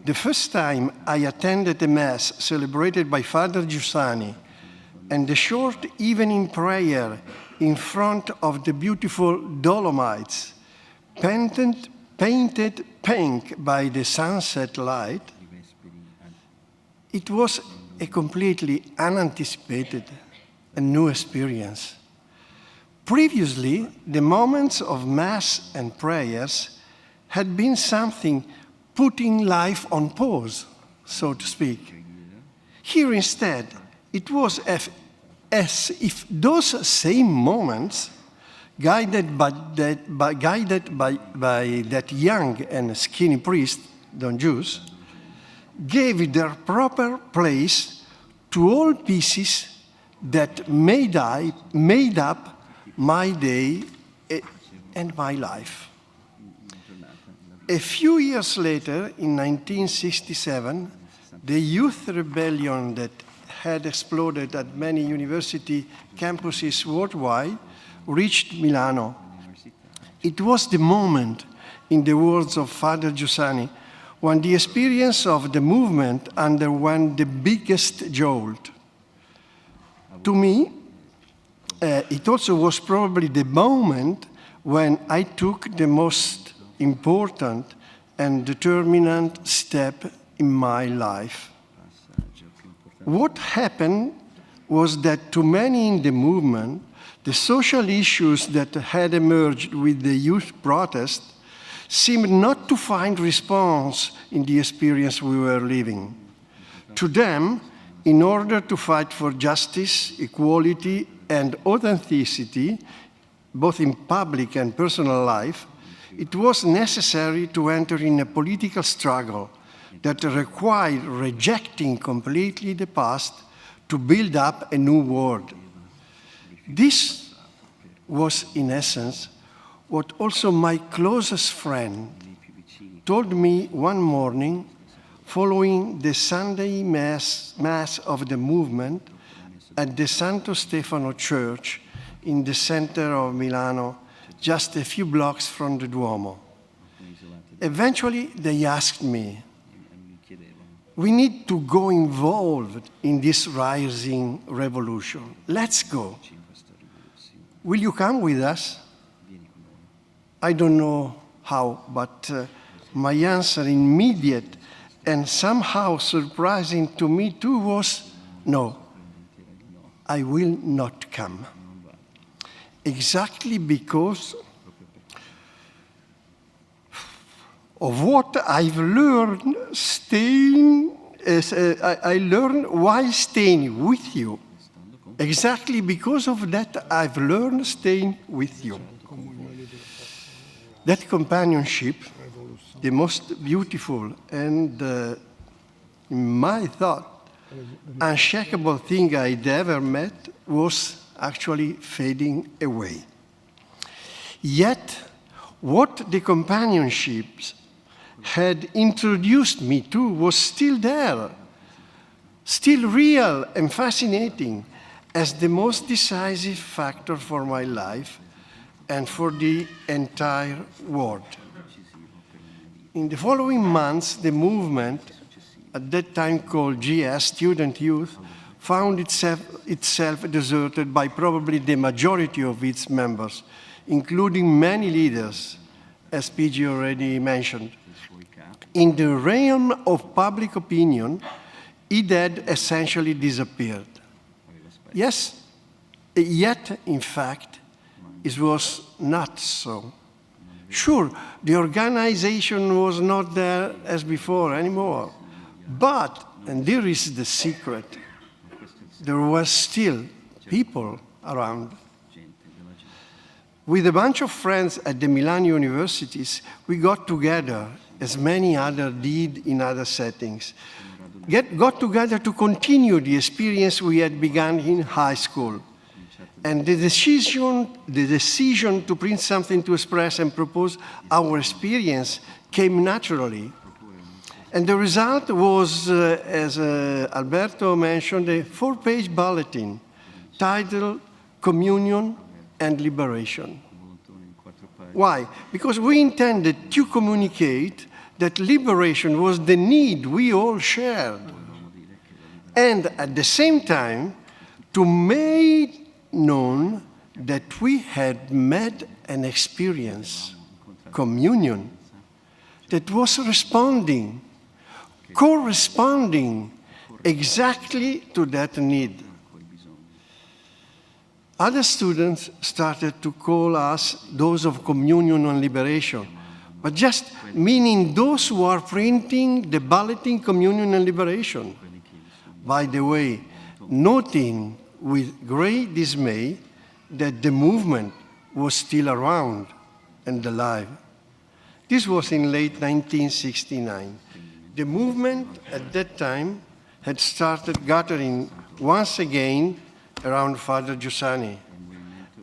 the first time I attended a Mass celebrated by Father Giussani and the short evening prayer in front of the beautiful Dolomites, painted pink by the sunset light, it was a completely unanticipated and new experience. Previously, the moments of Mass and prayers had been something putting life on pause, so to speak. Here instead, it was as if those same moments, guided by that young and skinny priest, Don Jus, gave their proper place to all pieces that made up my day and my life. A few years later, in 1967, the youth rebellion that had exploded at many university campuses worldwide reached Milano. It was the moment, in the words of Father Giussani, when the experience of the movement underwent the biggest jolt. To me, it also was probably the moment when I took the most important and determinant step in my life. What happened was that to many in the movement, the social issues that had emerged with the youth protest seemed not to find response in the experience we were living. To them, in order to fight for justice, equality, and authenticity, both in public and personal life, it was necessary to enter in a political struggle that required rejecting completely the past to build up a new world. This was, in essence, what also my closest friend told me one morning following the Sunday Mass of the movement at the Santo Stefano Church in the center of Milano, just a few blocks from the Duomo. Eventually, they asked me, "We need to go involved in this rising revolution. Let's go. Will you come with us?" I don't know how, but my answer, immediate and somehow surprising to me too, was no, I will not come. Exactly because of what I've learned I learned while staying with you. Exactly because of that, I've learned staying with you. That companionship, the most beautiful and, in my thought, unshakable thing I'd ever met, was actually fading away. Yet, what the companionships had introduced me to was still there, still real and fascinating as the most decisive factor for my life and for the entire world. In the following months, the movement, at that time called GS, Student Youth, found itself deserted by probably the majority of its members, including many leaders, as Pigi already mentioned. In the realm of public opinion, it had essentially disappeared. Yes, yet, in fact, it was not so. Sure, the organization was not there as before anymore, but, and there is the secret, there were still people around. With a bunch of friends at the Milan universities, we got together, as many others did in other settings, got together to continue the experience we had begun in high school. And the decision to print something to express and propose our experience came naturally. And the result was, as Alberto mentioned, a 4-page bulletin titled Communion and Liberation. Why? Because we intended to communicate that liberation was the need we all shared, and at the same time, to make known that we had met an experience, communion, that was corresponding exactly to that need. Other students started to call us those of communion and liberation, but just meaning those who are printing the bulletin Communion and Liberation. By the way, noting with great dismay that the movement was still around and alive. This was in late 1969. The movement at that time had started gathering once again around Father Giussani.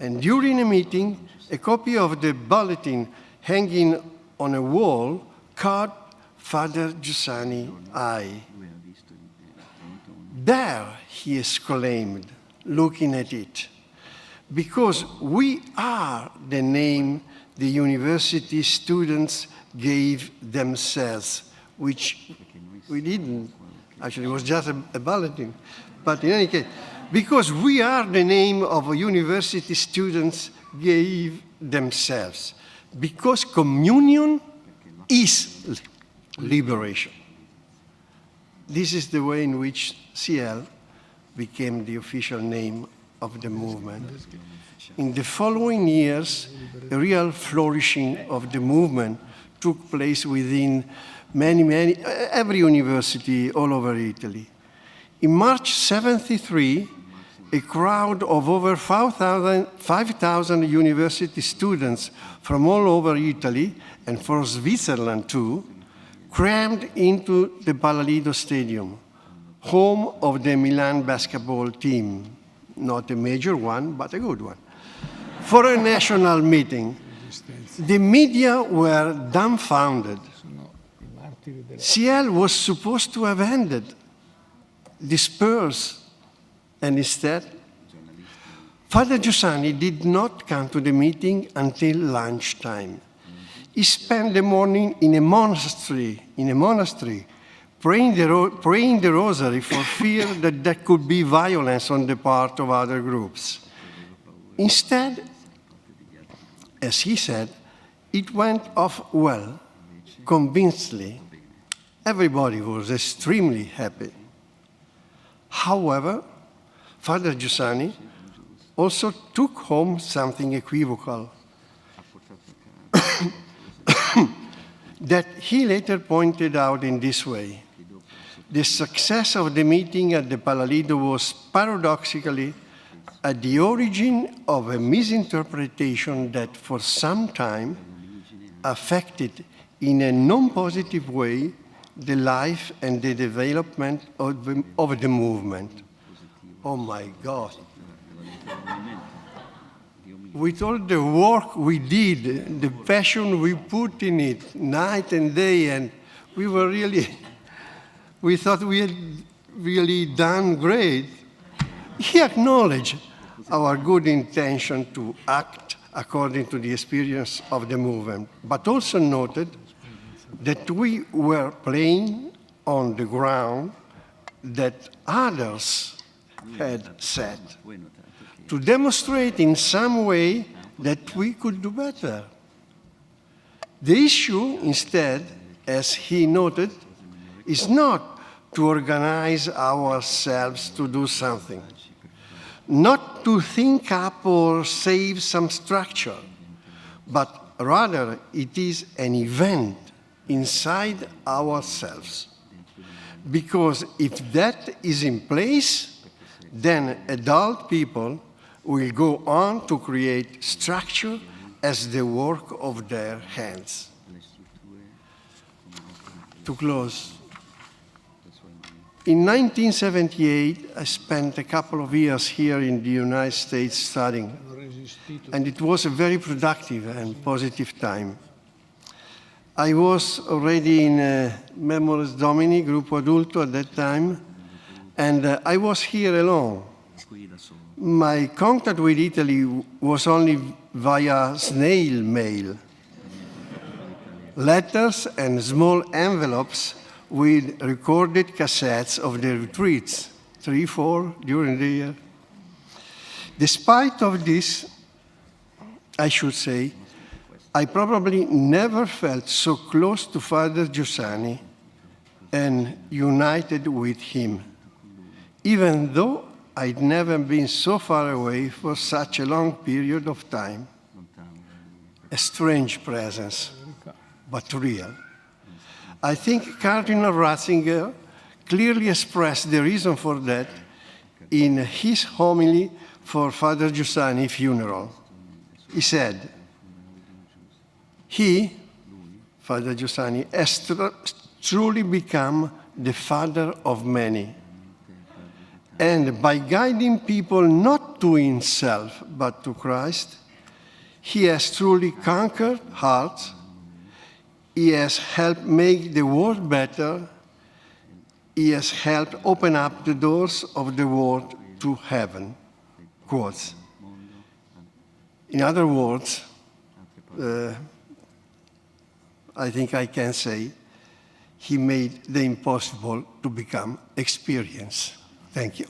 And during a meeting, a copy of the bulletin hanging on a wall caught Father Giussani's eye. "There," he exclaimed, looking at it, "because we are the name the university students gave themselves," which we didn't. Actually, it was just a bulletin. But in any case, because we are the name of university students gave themselves. Because communion is liberation. This is the way in which CL became the official name of the movement. In the following years, a real flourishing of the movement took place within every university all over Italy. In March 73, a crowd of over 5,000 university students from all over Italy, and from Switzerland too, crammed into the Palalido Stadium, home of the Milan basketball team, not a major one, but a good one, for a national meeting. The media were dumbfounded. CL was supposed to have ended, dispersed, and instead, Father Giussani did not come to the meeting until lunchtime. He spent the morning in a monastery, praying the rosary for fear that there could be violence on the part of other groups. Instead, as he said, it went off well, convincingly. Everybody was extremely happy. However, Father Giussani also took home something equivocal that he later pointed out in this way. The success of the meeting at the Palalido was paradoxically at the origin of a misinterpretation that for some time affected in a non-positive way the life and the development of the movement. Oh my God. With all the work we did, the passion we put in it, night and day, and we thought we had really done great. He acknowledged our good intention to act according to the experience of the movement, but also noted that we were playing on the ground that others had set, to demonstrate in some way that we could do better. The issue, instead, as he noted, is not to organize ourselves to do something, not to think up or save some structure, but rather it is an event inside ourselves. Because if that is in place, then adult people will go on to create structure as the work of their hands. To close, in 1978, I spent a couple of years here in the United States studying, and it was a very productive and positive time. I was already in Memoris Domini, Gruppo Adulto at that time, and I was here alone. My contact with Italy was only via snail mail, letters and small envelopes with recorded cassettes of the retreats, 3, 4 during the year. Despite of this, I should say, I probably never felt so close to Father Giussani and united with him, even though I'd never been so far away for such a long period of time. A strange presence, but real. I think Cardinal Ratzinger clearly expressed the reason for that in his homily for Father Giussani's funeral. He said, he, Father Giussani, has truly become the father of many. And by guiding people not to himself, but to Christ, he has truly conquered hearts. He has helped make the world better. He has helped open up the doors of the world to heaven. Quotes. In other words, I think I can say, he made the impossible to become experience. Thank you.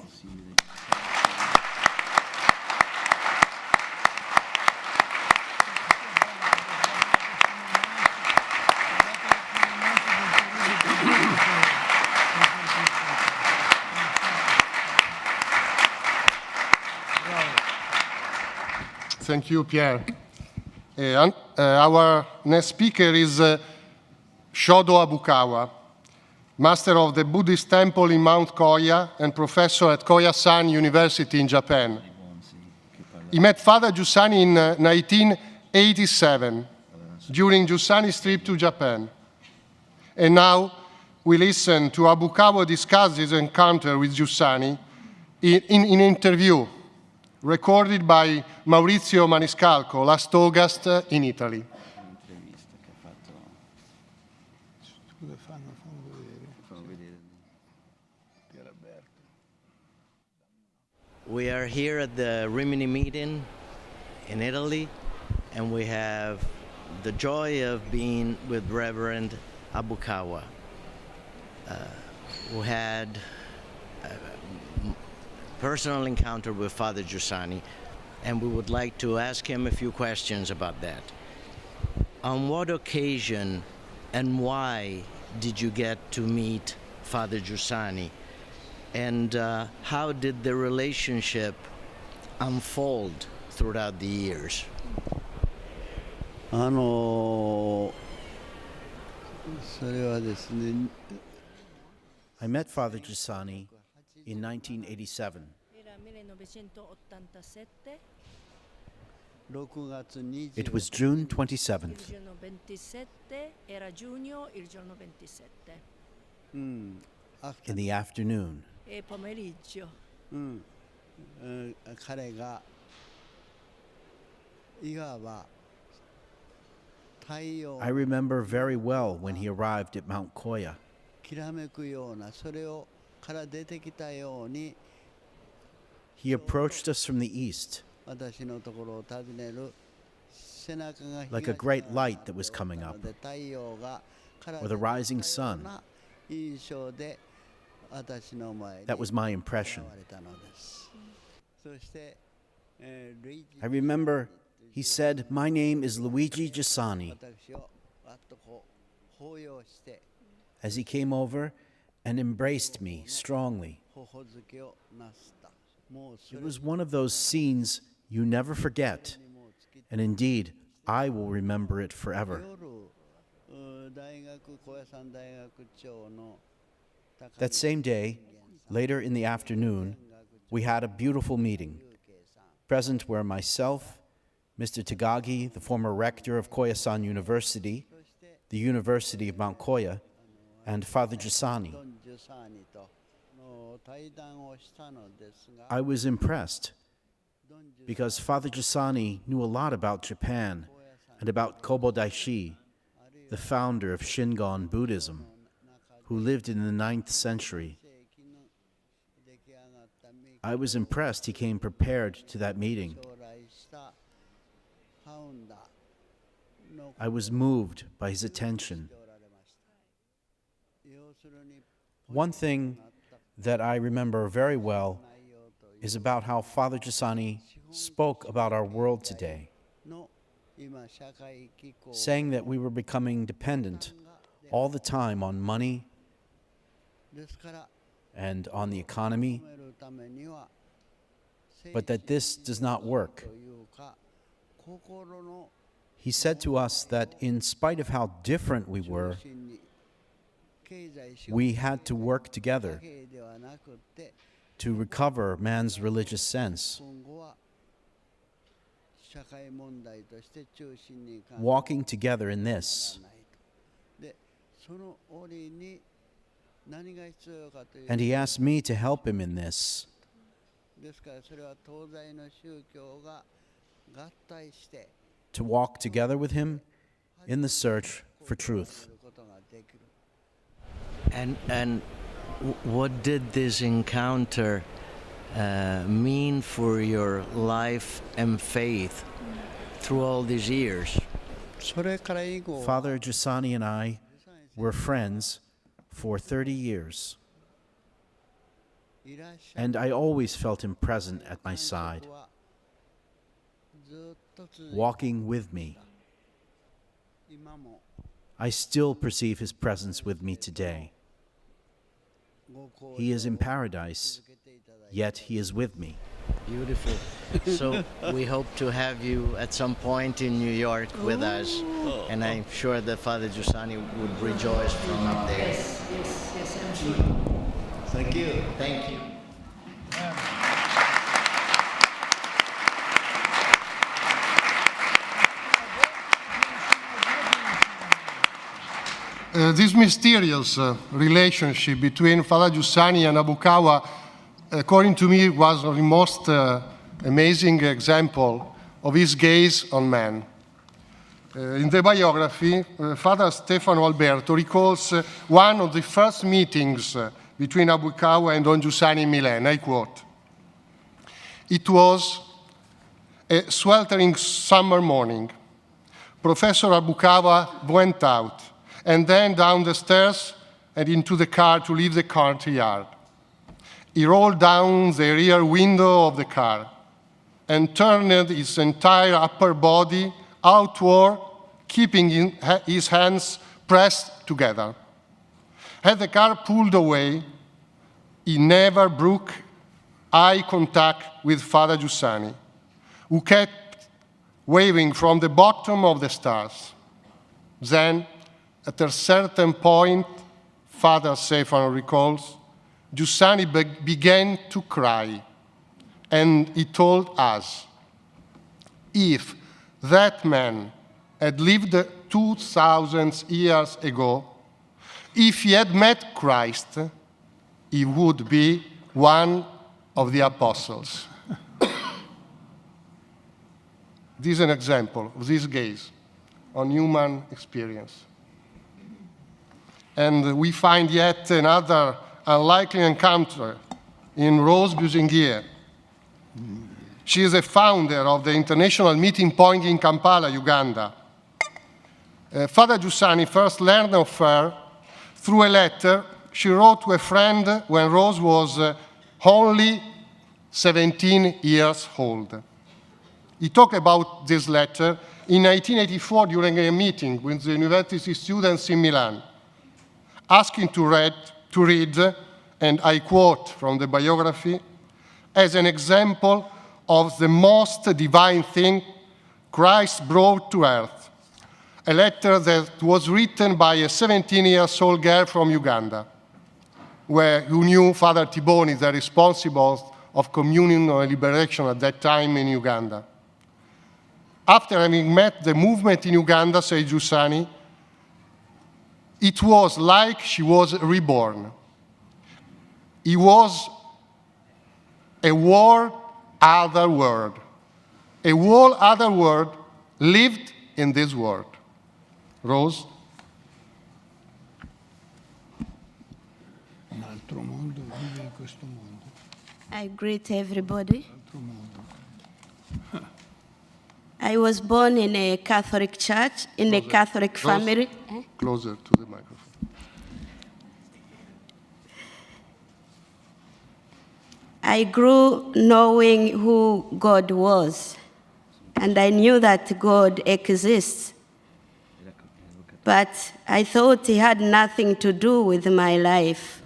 Thank you, Pierre. Our next speaker is Shodo Habukawa, master of the Buddhist temple in Mount Koya and professor at Koyasan University in Japan. He met Father Giussani in 1987 during Giussani's trip to Japan. And now we listen to Habukawa discuss his encounter with Giussani in an interview recorded by Maurizio Maniscalco last August in Italy. We are here at the Rimini meeting in Italy, and we have the joy of being with Reverend Habukawa, who had a personal encounter with Father Giussani, and we would like to ask him a few questions about that. On what occasion and why did you get to meet Father Giussani? And how did the relationship unfold throughout the years? I met Father Giussani in 1987. It was June 27th. In the afternoon. I remember very well when he arrived at Mount Koya. He approached us from the east, like a great light that was coming up, or the rising sun. That was my impression. I remember he said, "My name is Luigi Giussani," as he came over and embraced me strongly. It was one of those scenes you never forget, and indeed, I will remember it forever. That same day, later in the afternoon, we had a beautiful meeting. Present were myself, Mr. Tagagi, the former rector of Koyasan University, the University of Mount Koya, and Father Giussani. I was impressed because Father Giussani knew a lot about Japan and about Kobo Daishi, the founder of Shingon Buddhism, who lived in the 9th century. I was impressed he came prepared to that meeting. I was moved by his attention. One thing that I remember very well is about how Father Giussani spoke about our world today, saying that we were becoming dependent all the time on money and on the economy, but that this does not work. He said to us that in spite of how different we were, we had to work together to recover man's religious sense, walking together in this. And he asked me to help him in this. To walk together with him in the search for truth. And what did this encounter mean for your life and faith through all these years? Father Giussani and I were friends for 30 years, and I always felt him present at my side, walking with me. I still perceive his presence with me today. He is in paradise, yet he is with me. Beautiful. So we hope to have you at some point in New York with us, and I'm sure that Father Giussani would rejoice from up there. Yes, absolutely. Thank you. Thank you. This mysterious relationship between Father Giussani and Habukawa, according to me, was the most amazing example of his gaze on man. In the biography, Father Stefano Alberto recalls one of the first meetings between Habukawa and Don Giussani in Milan. I quote, "It was a sweltering summer morning. Professor Habukawa went out and then down the stairs and into the car to leave the courtyard. He rolled down the rear window of the car and turned his entire upper body outward, keeping his hands pressed together. As the car pulled away, he never broke eye contact with Father Giussani, who kept waving from the bottom of the stairs. Then, at a certain point, Father Stefano recalls, Giussani began to cry, and he told us, if that man had lived 2,000 years ago, if he had met Christ, he would be one of the apostles." This is an example of this gaze on human experience. And we find yet another unlikely encounter in Rose Busingye. She is a founder of the International Meeting Point in Kampala, Uganda. Father Giussani first learned of her through a letter she wrote to a friend when Rose was only 17 years old. He talked about this letter in 1984 during a meeting with the university students in Milan, asking to read, and I quote from the biography, as an example of the most divine thing Christ brought to earth, a letter that was written by a 17-year-old girl from Uganda, who knew Father Tiboni, the responsible of communion and liberation at that time in Uganda. After having met the movement in Uganda, says Giussani, it was like she was reborn. It was a whole other world. A whole other world lived in this world. Rose? Un altro mondo vive in questo mondo. I greet everybody. I was born in a Catholic church, in a Catholic family. Closer to the microphone. I grew knowing who God was, and I knew that God exists. But I thought he had nothing to do with my life.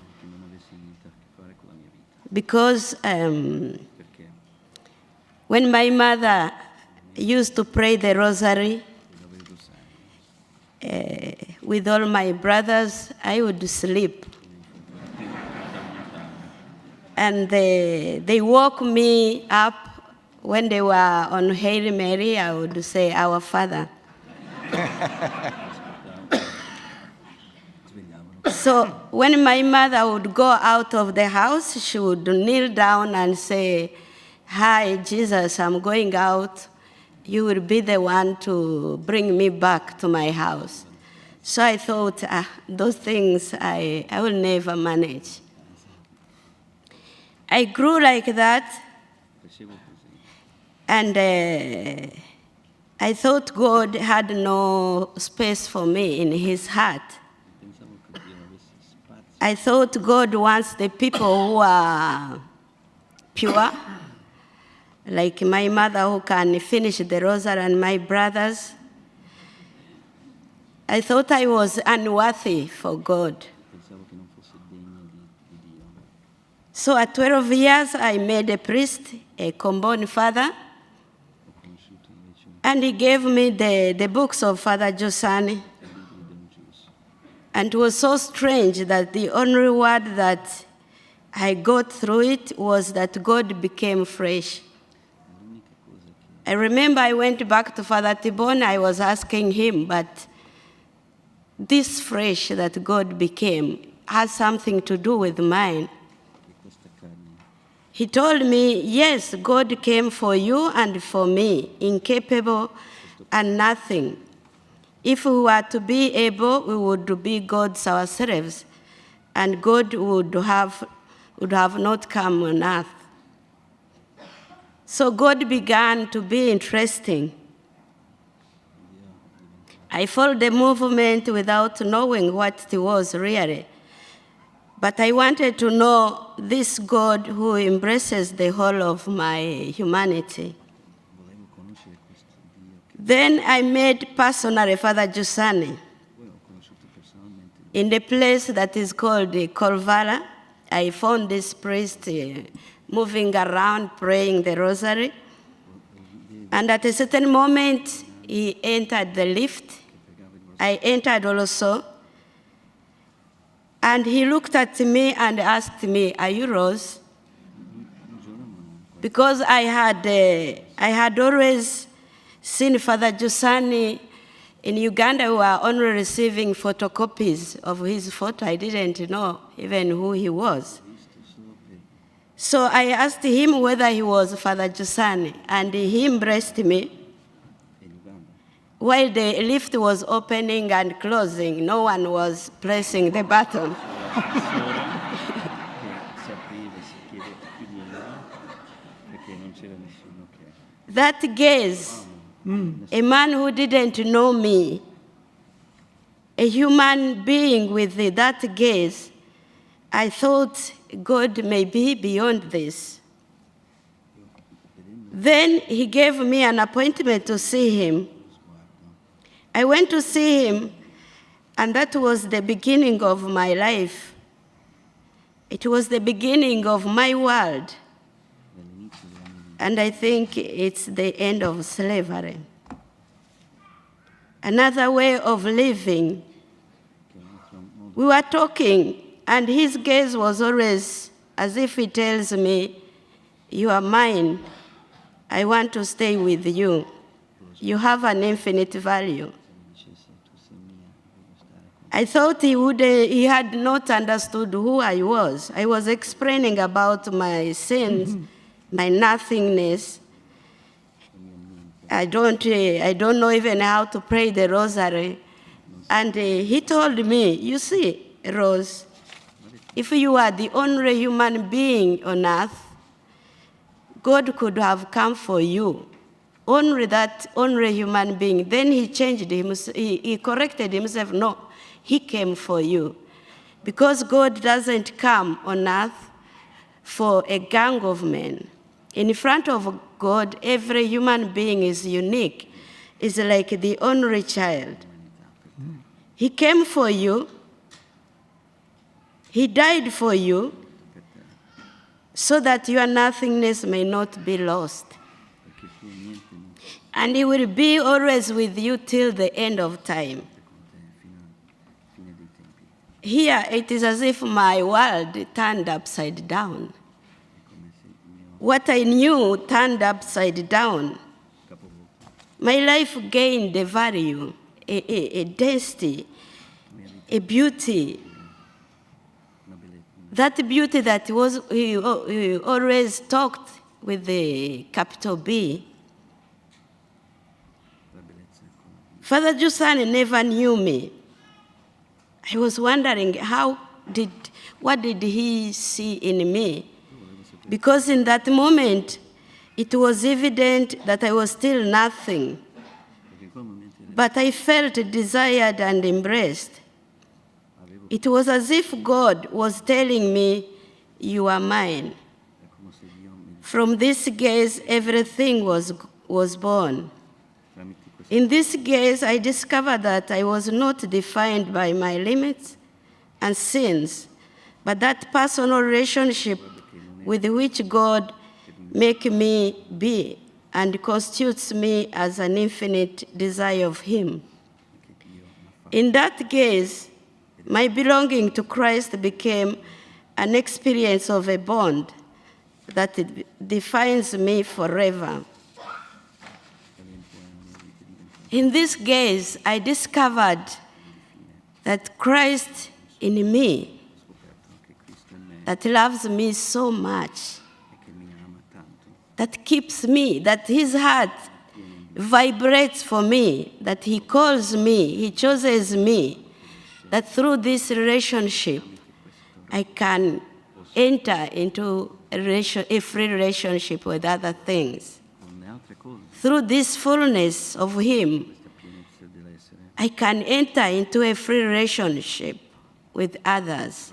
Because when my mother used to pray the rosary with all my brothers, I would sleep. And they woke me up when they were on Hail Mary. I would say, Our Father. So when my mother would go out of the house, she would kneel down and say, Hi, Jesus, I'm going out. You will be the one to bring me back to my house. So I thought, those things I will never manage. I grew like that, and I thought God had no space for me in his heart. I thought God wants the people who are pure, like my mother who can finish the rosary and my brothers. I thought I was unworthy for God. So at 12 years, I made a priest, a combined father. And he gave me the books of Father Giussani. And it was so strange that the only word that I got through it was that God became fresh. I remember I went back to Father Tibon, I was asking him, but this fresh that God became has something to do with mine. He told me, yes, God came for you and for me, incapable and nothing. If we were to be able, we would be gods ourselves, and God would have not come on earth. So God began to be interesting. I followed the movement without knowing what it was really. But I wanted to know this God who embraces the whole of my humanity. Then I met personally Father Giussani in the place that is called Kolvala. I found this priest moving around, praying the rosary. And at a certain moment, he entered the lift. I entered also. And he looked at me and asked me, are you Rose? Because I had always seen Father Giussani in Uganda. We were only receiving photocopies of his photo. I didn't know even who he was. So I asked him whether he was Father Giussani, and he embraced me. While the lift was opening and closing, no one was pressing the button. That gaze, a man who didn't know me, a human being with that gaze, I thought God may be beyond this. Then he gave me an appointment to see him. I went to see him, and that was the beginning of my life. It was the beginning of my world. And I think it's the end of slavery. Another way of living. We were talking, and his gaze was always as if he tells me, you are mine. I want to stay with you. You have an infinite value. I thought he had not understood who I was. I was explaining about my sins, my nothingness. I don't know even how to pray the rosary. And he told me, you see, Rose, if you are the only human being on earth, God could have come for you. Only that only human being. Then he changed himself, he corrected himself. No, he came for you. Because God doesn't come on earth for a gang of men. In front of God, every human being is unique. Is like the only child. He came for you. He died for you so that your nothingness may not be lost. And he will be always with you till the end of time. Here, it is as if my world turned upside down. What I knew turned upside down. My life gained a value, a density, a beauty. That beauty that he always talked with the capital B. Father Giussani never knew me. I was wondering what did he see in me? Because in that moment, it was evident that I was still nothing. But I felt desired and embraced. It was as if God was telling me, you are mine. From this gaze, everything was born. In this gaze, I discovered that I was not defined by my limits and sins, but that personal relationship with which God make me be and constitutes me as an infinite desire of him. In that case, my belonging to Christ became an experience of a bond that defines me forever. In this gaze, I discovered that Christ in me, that loves me so much, that keeps me, that his heart vibrates for me, that he calls me, he chooses me, that through this relationship, I can enter into a free relationship with other things. Through this fullness of him, I can enter into a free relationship with others.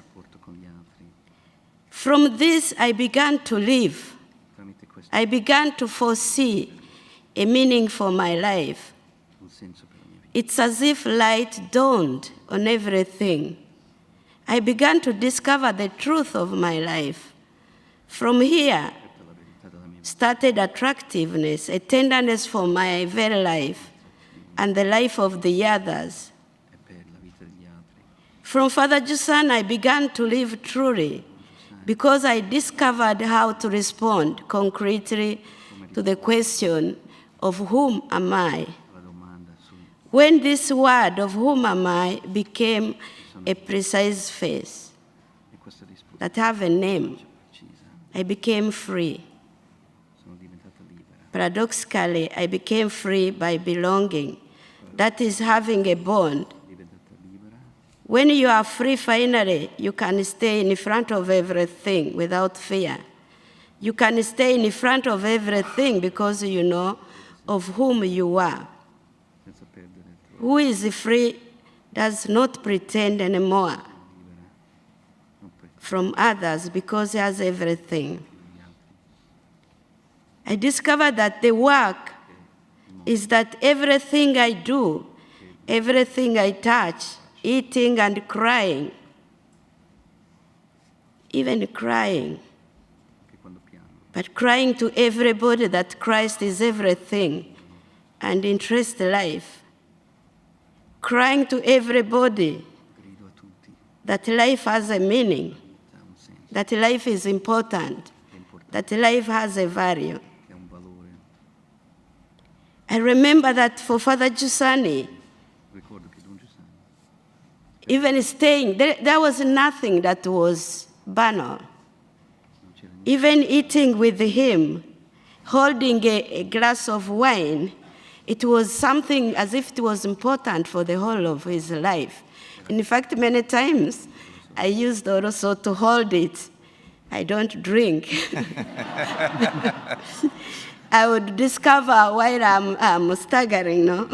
From this, I began to live. I began to foresee a meaning for my life. It's as if light dawned on everything. I began to discover the truth of my life. From here started attractiveness, a tenderness for my very life and the life of the others. From Father Giussani, I began to live truly because I discovered how to respond concretely to the question of whom am I? When this word of whom am I became a precise phrase that have a name, I became free. Paradoxically, I became free by belonging. That is having a bond. When you are free, finally, you can stay in front of everything without fear. You can stay in front of everything because you know of whom you are. Who is free does not pretend anymore from others because he has everything. I discovered that the work is that everything I do, everything I touch, eating and crying, even crying, but crying to everybody that Christ is everything and interest life. Crying to everybody that life has a meaning, that life is important, that life has a value. I remember that for Father Giussani, even staying, there was nothing that was banal. Even eating with him, holding a glass of wine, it was something as if it was important for the whole of his life. In fact, many times I used also to hold it. I don't drink. I would discover while I'm staggering, no?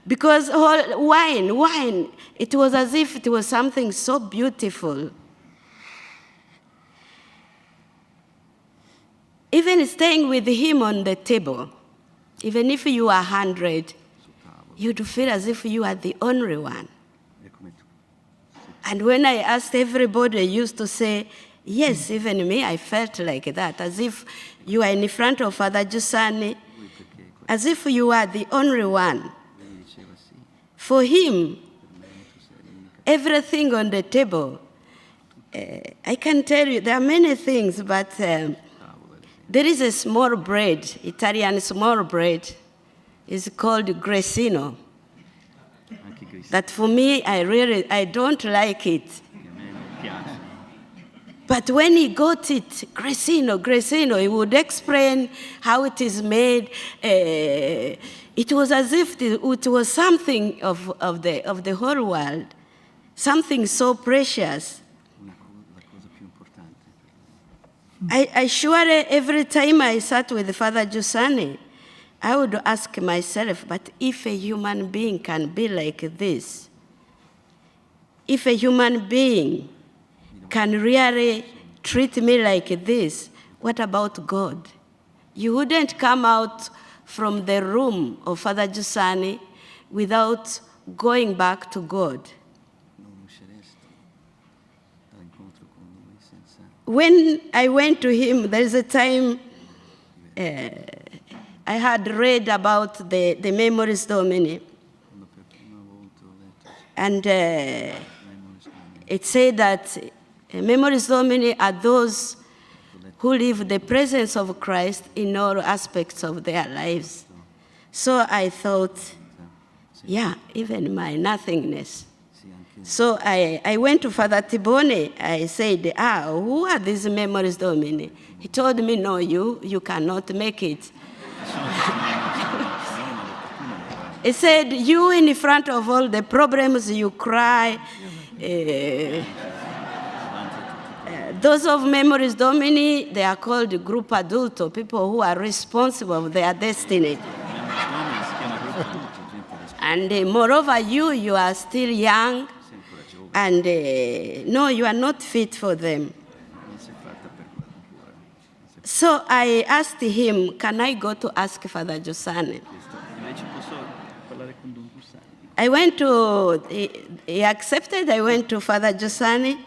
Because wine, it was as if it was something so beautiful. Even staying with him on the table, even if you are 100, you'd feel as if you are the only one. And when I asked everybody, I used to say, yes, even me, I felt like that, as if you are in front of Father Giussani, as if you are the only one. For him, everything on the table, I can tell you, there are many things, but there is a small bread, Italian small bread, it's called grissino. That for me, I don't like it. But when he got it, grissino, he would explain how it is made. It was as if it was something of the whole world, something so precious. I surely, every time I sat with Father Giussani, I would ask myself, but if a human being can be like this, if a human being can really treat me like this, what about God? You wouldn't come out from the room of Father Giussani without going back to God. when I went to him, there's a time I had read about the Memoris Domini. And it said that Memoris Domini are those who live the presence of Christ in all aspects of their lives. So I thought, yeah, even my nothingness. So I went to Father Tibone. I said, who are these Memoris Domini? He told me, no, you cannot make it. He said, you in front of all the problems, you cry. Those of Memoris Domini, they are called group adulto, people who are responsible of their destiny. And moreover, you are still young, and no, you are not fit for them. So I asked him, can I go to ask Father Giussani? I went to, he accepted, I went to Father Giussani,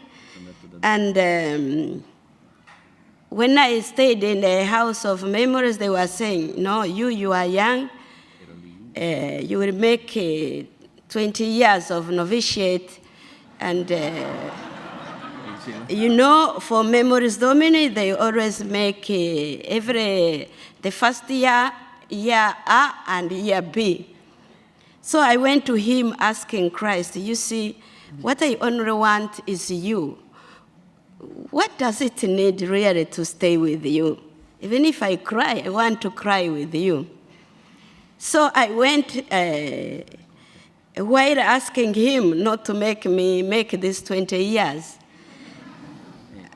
and when I stayed in the house of memories, they were saying, no, you are young, you will make 20 years of novitiate, and you know, for Memoris Domini, they always make the first year A and year B. So I went to him asking Christ, you see, what I only want is you. What does it need really to stay with you? Even if I cry, I want to cry with you. So I went, while asking him not to make me make this 20 years.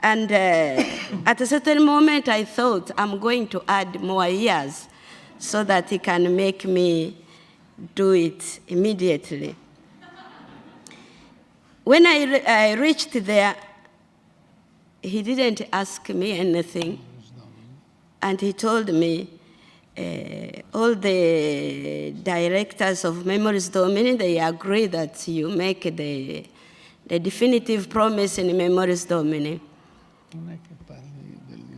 And at a certain moment, I thought, I'm going to add more years so that he can make me do it immediately. When I reached there, he didn't ask me anything. And he told me, all the directors of Memoris Domini, they agree that you make the definitive promise in Memoris Domini.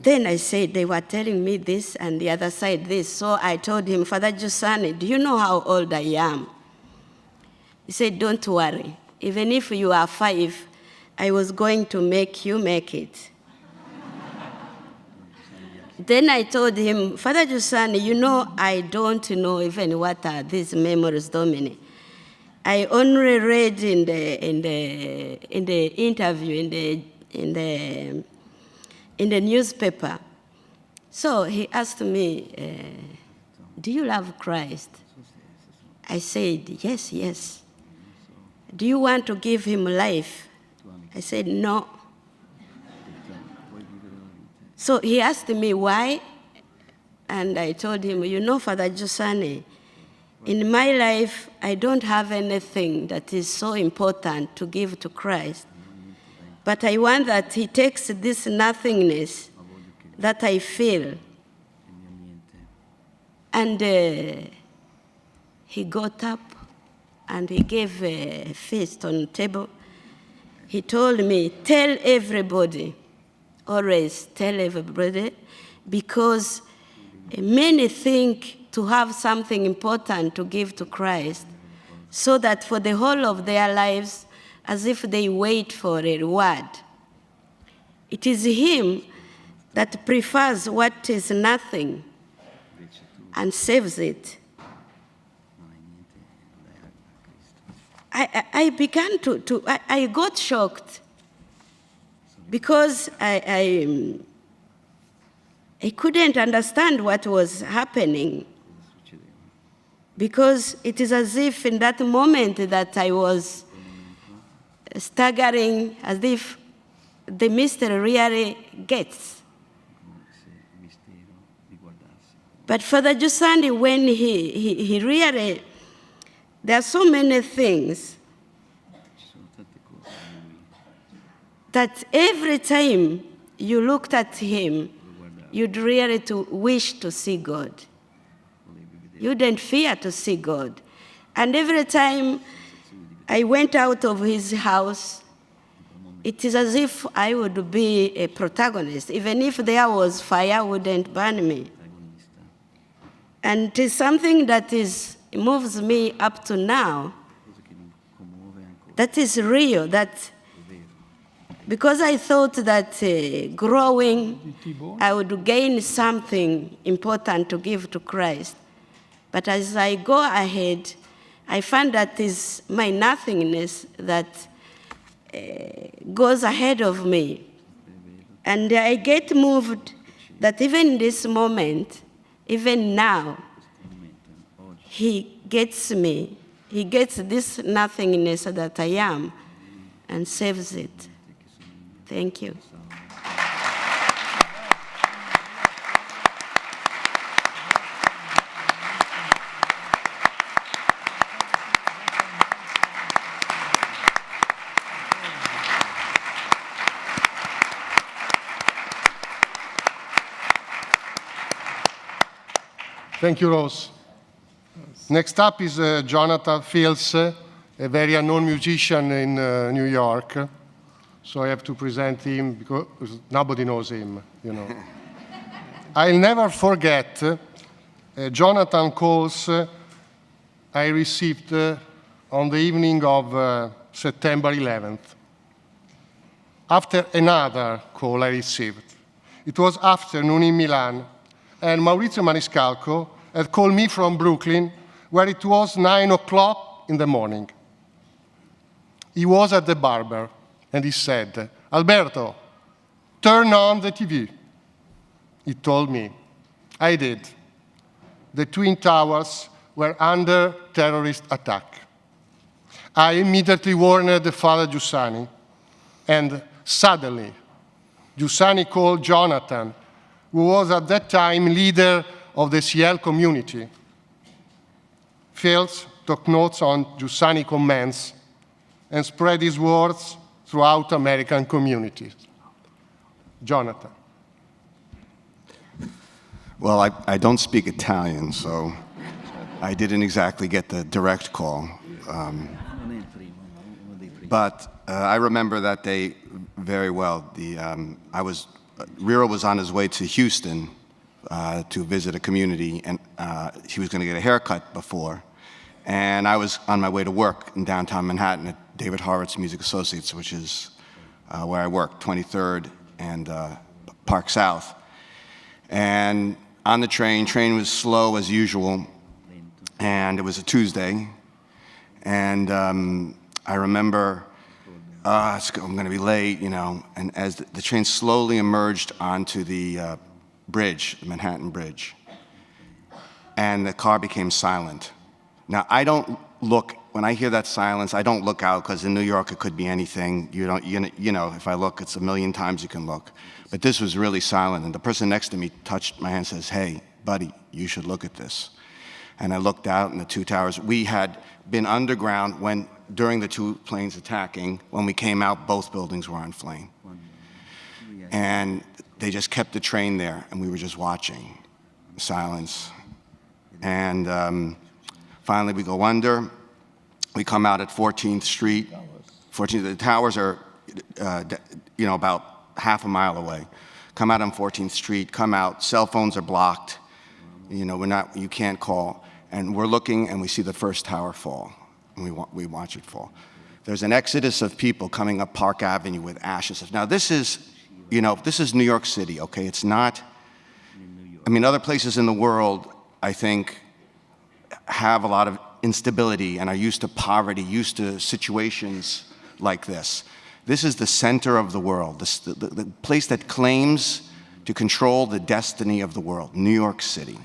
Then I said, they were telling me this and the other side this. So I told him, Father Giussani, do you know how old I am? He said, don't worry. Even if you are 5, I was going to make you make it. Then I told him, Father Giussani, you know, I don't know even what are these Memoris Domini. I only read in the interview, in the newspaper. So he asked me, do you love Christ? I said, yes, yes. Do you want to give him life? I said, no. So he asked me why, and I told him, you know, Father Giussani, in my life, I don't have anything that is so important to give to Christ. But I want that he takes this nothingness that I feel, and he got up and he gave a feast on the table. He told me, tell everybody, always tell everybody, because many think to have something important to give to Christ, so that for the whole of their lives, as if they wait for a reward. It is him that prefers what is nothing and saves it. I began I got shocked because I couldn't understand what was happening, because it is as if in that moment that I was staggering, as if the mystery really gets. But Father Giussani, when he really, there are so many things that every time you looked at him, you'd really wish to see God. You didn't fear to see God. And every time I went out of his house, it is as if I would be a protagonist. Even if there was fire, wouldn't burn me. And it is something that moves me up to now. That is real. Because I thought that growing, I would gain something important to give to Christ. But as I go ahead, I find that is my nothingness that goes ahead of me. And I get moved that even in this moment, even now, he gets me. He gets this nothingness that I am and saves it. Thank you. Thank you, Rose. Next up is Jonathan Fields, a very unknown musician in New York. So I have to present him because nobody knows him, you know. I'll never forget Jonathan calls I received on the evening of September 11th. After another call I received. It was afternoon in Milan, and Maurizio Maniscalco had called me from Brooklyn, where it was 9 o'clock in the morning. He was at the barber, and he said, "Alberto, turn on the TV." He told me. I did. The Twin Towers were under terrorist attack. I immediately warned the Father Giussani, and suddenly, Giussani called Jonathan, who was at that time leader of the CL community. Fields took notes on Giussani comments and spread his words throughout American communities. Jonathan. Well, I don't speak Italian, so I didn't exactly get the direct call. But I remember that day very well. Riro was on his way to Houston to visit a community, and he was going to get a haircut before. And I was on my way to work in downtown Manhattan at David Horowitz Music Associates, which is where I work, 23rd and Park South. And on the train was slow as usual, and it was a Tuesday. And I remember, I'm going to be late, you know. And as the train slowly emerged onto the bridge, the Manhattan Bridge, and the car became silent. Now, I don't look, when I hear that silence, I don't look out, because in New York it could be anything. You know, if I look, it's a million times you can look. But this was really silent, and the person next to me touched my hand and says, "Hey, buddy, you should look at this." And I looked out in the two towers. We had been underground during the two planes attacking. When we came out, both buildings were on flame. And they just kept the train there, and we were just watching, silence. And finally we go under. We come out at 14th Street. The towers are, about half a mile away. Come out on 14th Street, come out, cell phones are blocked. You can't call. And we're looking, and we see the first tower fall, and we watch it fall. There's an exodus of people coming up Park Avenue with ashes. Now this is New York City, okay? It's not, other places in the world, I think, have a lot of instability and are used to poverty, used to situations like this. This is the center of the world, the place that claims to control the destiny of the world, New York City.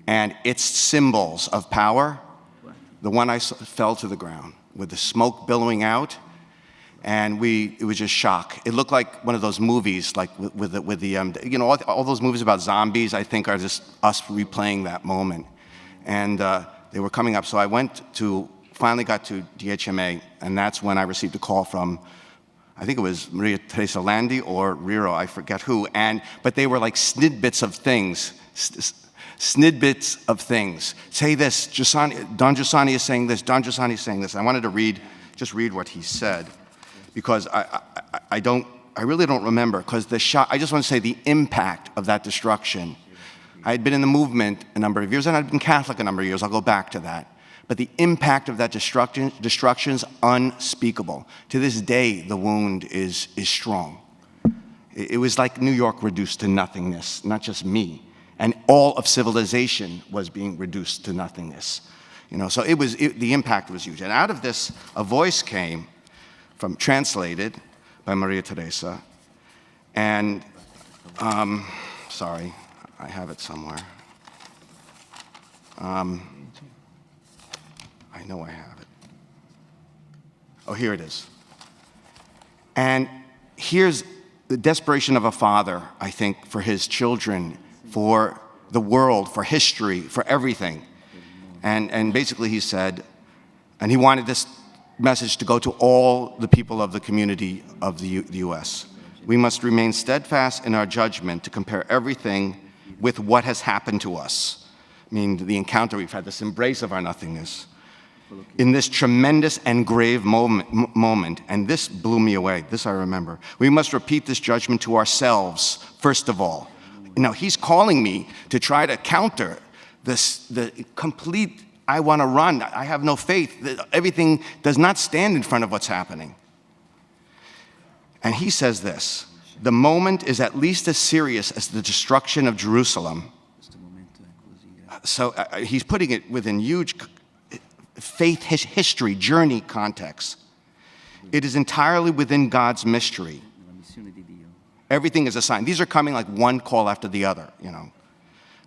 And its symbols of power, the one I saw fell to the ground with the smoke billowing out, and it was just shock. It looked like one of those movies, like all those movies about zombies, I think, are just us replaying that moment. And they were coming up, so I finally got to DHMA, and that's when I received a call from, I think it was Maria Teresa Landi or Riro, I forget who, but they were like snidbits of things. Say this, Don Giussani is saying this, Don Giussani is saying this. I wanted to read what he said. because I really don't remember, because the shock, I just want to say the impact of that destruction. I had been in the movement a number of years, and I'd been Catholic a number of years. I'll go back to that. But the impact of that destruction is unspeakable. To this day, the wound is strong. It was like New York reduced to nothingness, not just me. And all of civilization was being reduced to nothingness. So the impact was huge. And out of this, a voice came translated by Maria Teresa. And, sorry, I have it somewhere. I know I have it. Oh, here it is. And here's the desperation of a father, I think, for his children, for the world, for history, for everything. And basically he said, and he wanted this message to go to all the people of the community of the U.S. We must remain steadfast in our judgment to compare everything with what has happened to us. I mean, the encounter we've had, this embrace of our nothingness. In this tremendous and grave moment, and this blew me away, this I remember, we must repeat this judgment to ourselves, first of all. Now, he's calling me to try to counter the complete, I want to run, I have no faith, everything does not stand in front of what's happening. And he says this, the moment is at least as serious as the destruction of Jerusalem. So he's putting it within huge faith history, journey context. It is entirely within God's mystery. Everything is a sign. These are coming like one call after the other,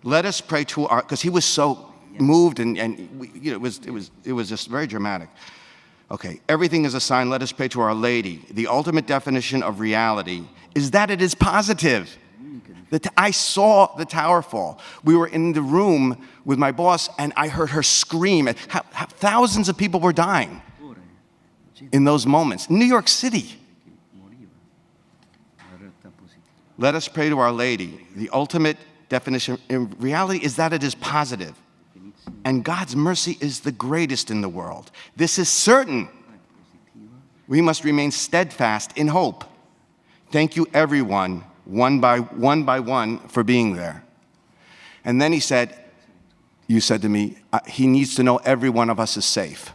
Let us pray to our, because he was so moved and it was just very dramatic. Okay, everything is a sign. Let us pray to Our Lady. The ultimate definition of reality is that it is positive. I saw the tower fall. We were in the room with my boss, and I heard her scream. Thousands of people were dying in those moments. New York City. Let us pray to Our Lady. The ultimate definition in reality is that it is positive. And God's mercy is the greatest in the world. This is certain. We must remain steadfast in hope. Thank you, everyone, one by one, for being there. And then he said, you said to me, he needs to know every one of us is safe.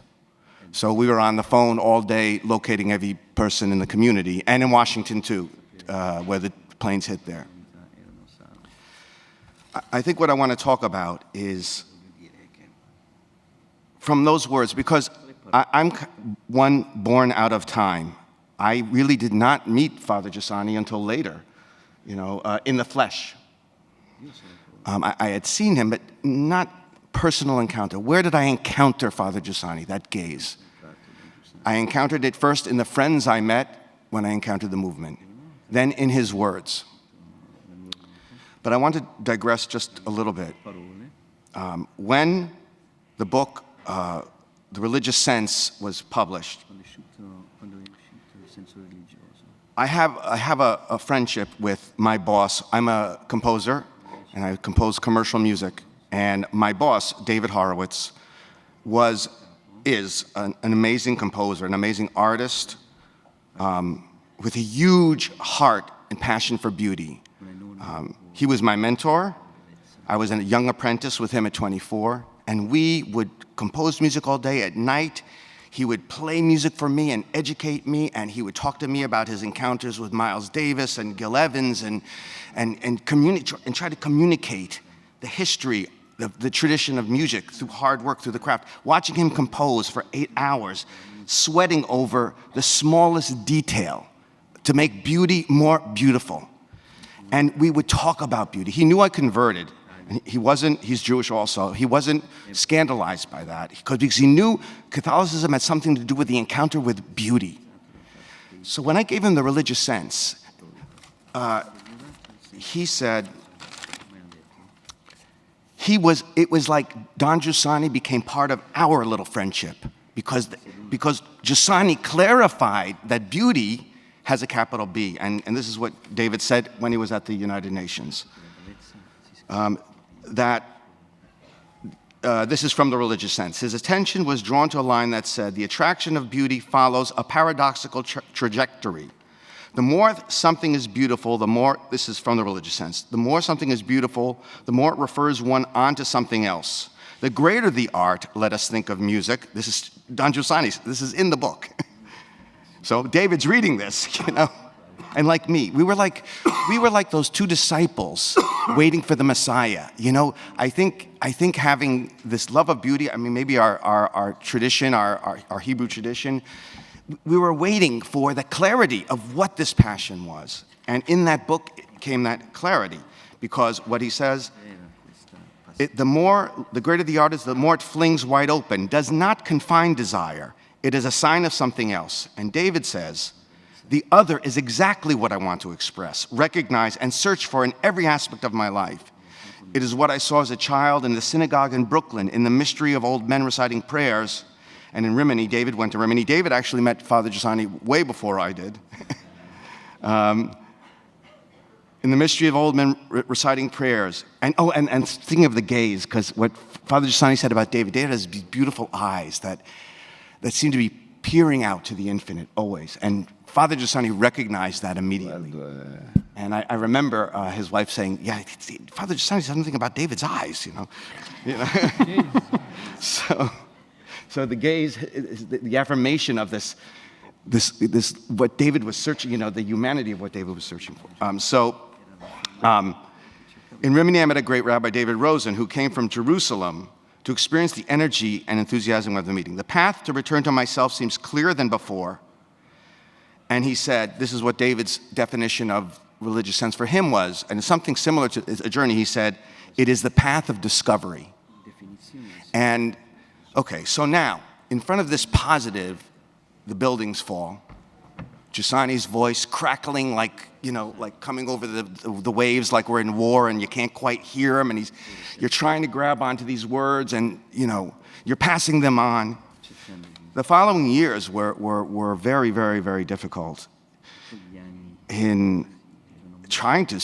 So we were on the phone all day locating every person in the community, and in Washington too, where the planes hit there. I think what I want to talk about is from those words, because I'm one born out of time. I really did not meet Father Giussani until later, in the flesh. I had seen him, but not personal encounter. Where did I encounter Father Giussani, that gaze? I encountered it first in the friends I met when I encountered the movement, then in his words. But I want to digress just a little bit. When the book, The Religious Sense, was published, I have a friendship with my boss. I'm a composer, and I compose commercial music. And my boss, David Horowitz, is an amazing composer, an amazing artist, with a huge heart and passion for beauty. He was my mentor. I was a young apprentice with him at 24, and we would compose music all day. At night, he would play music for me and educate me, and he would talk to me about his encounters with Miles Davis and Gil Evans and try to communicate the history, the tradition of music through hard work, through the craft. Watching him compose for 8 hours, sweating over the smallest detail to make beauty more beautiful. And we would talk about beauty. He knew I converted. He's Jewish also. He wasn't scandalized by that because he knew Catholicism had something to do with the encounter with beauty. So when I gave him The Religious Sense, he said, it was like Don Giussani became part of our little friendship because Giussani clarified that beauty has a capital B. And this is what David said when he was at the United Nations. That this is from The Religious Sense. His attention was drawn to a line that said, "The attraction of beauty follows a paradoxical trajectory. The more something is beautiful, the more," this is from The Religious Sense, "the more something is beautiful, the more it refers one onto something else. The greater the art, let us think of music." This is Don Giussani's, this is in the book. So David's reading this, you know. And like me, we were like those two disciples waiting for the Messiah. You know, I think having this love of beauty, I mean, maybe our tradition, our Hebrew tradition, we were waiting for the clarity of what this passion was. And in that book came that clarity, because what he says, the greater the art is, the more it flings wide open, does not confine desire. It is a sign of something else. And David says, "The other is exactly what I want to express, recognize, and search for in every aspect of my life. It is what I saw as a child in the synagogue in Brooklyn, in the mystery of old men reciting prayers." And in Rimini, David went to Rimini. David actually met Father Giussani way before I did. In the mystery of old men reciting prayers. And thinking of the gaze, because what Father Giussani said about David has these beautiful eyes that seem to be peering out to the infinite always. And Father Giussani recognized that immediately. And I remember his wife saying, "Yeah, Father Giussani said something about David's eyes, you know." So the gaze, the affirmation of this, what David was searching, you know, the humanity of what David was searching for. In Rimini, I met a great Rabbi, David Rosen, who came from Jerusalem to experience the energy and enthusiasm of the meeting. "The path to return to myself seems clearer than before." And he said, this is what David's definition of religious sense for him was, and it's something similar to a journey. He said, "It is the path of discovery." And, okay, so now, in front of this positive, the buildings fall. Giussani's voice crackling like, you know, like coming over the waves like we're in war and you can't quite hear him, and you're trying to grab onto these words and, you know, you're passing them on. The following years were very, very, very difficult in trying to,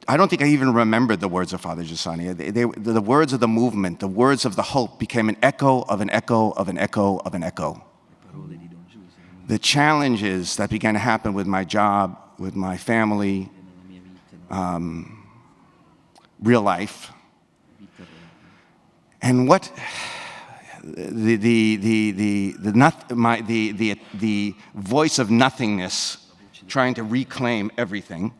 I don't think I even remembered the words of Father Giussani. The words of the movement, the words of the hope became an echo of an echo of an echo of an echo. The challenges that began to happen with my job, with my family, real life, and what the voice of nothingness trying to reclaim everything,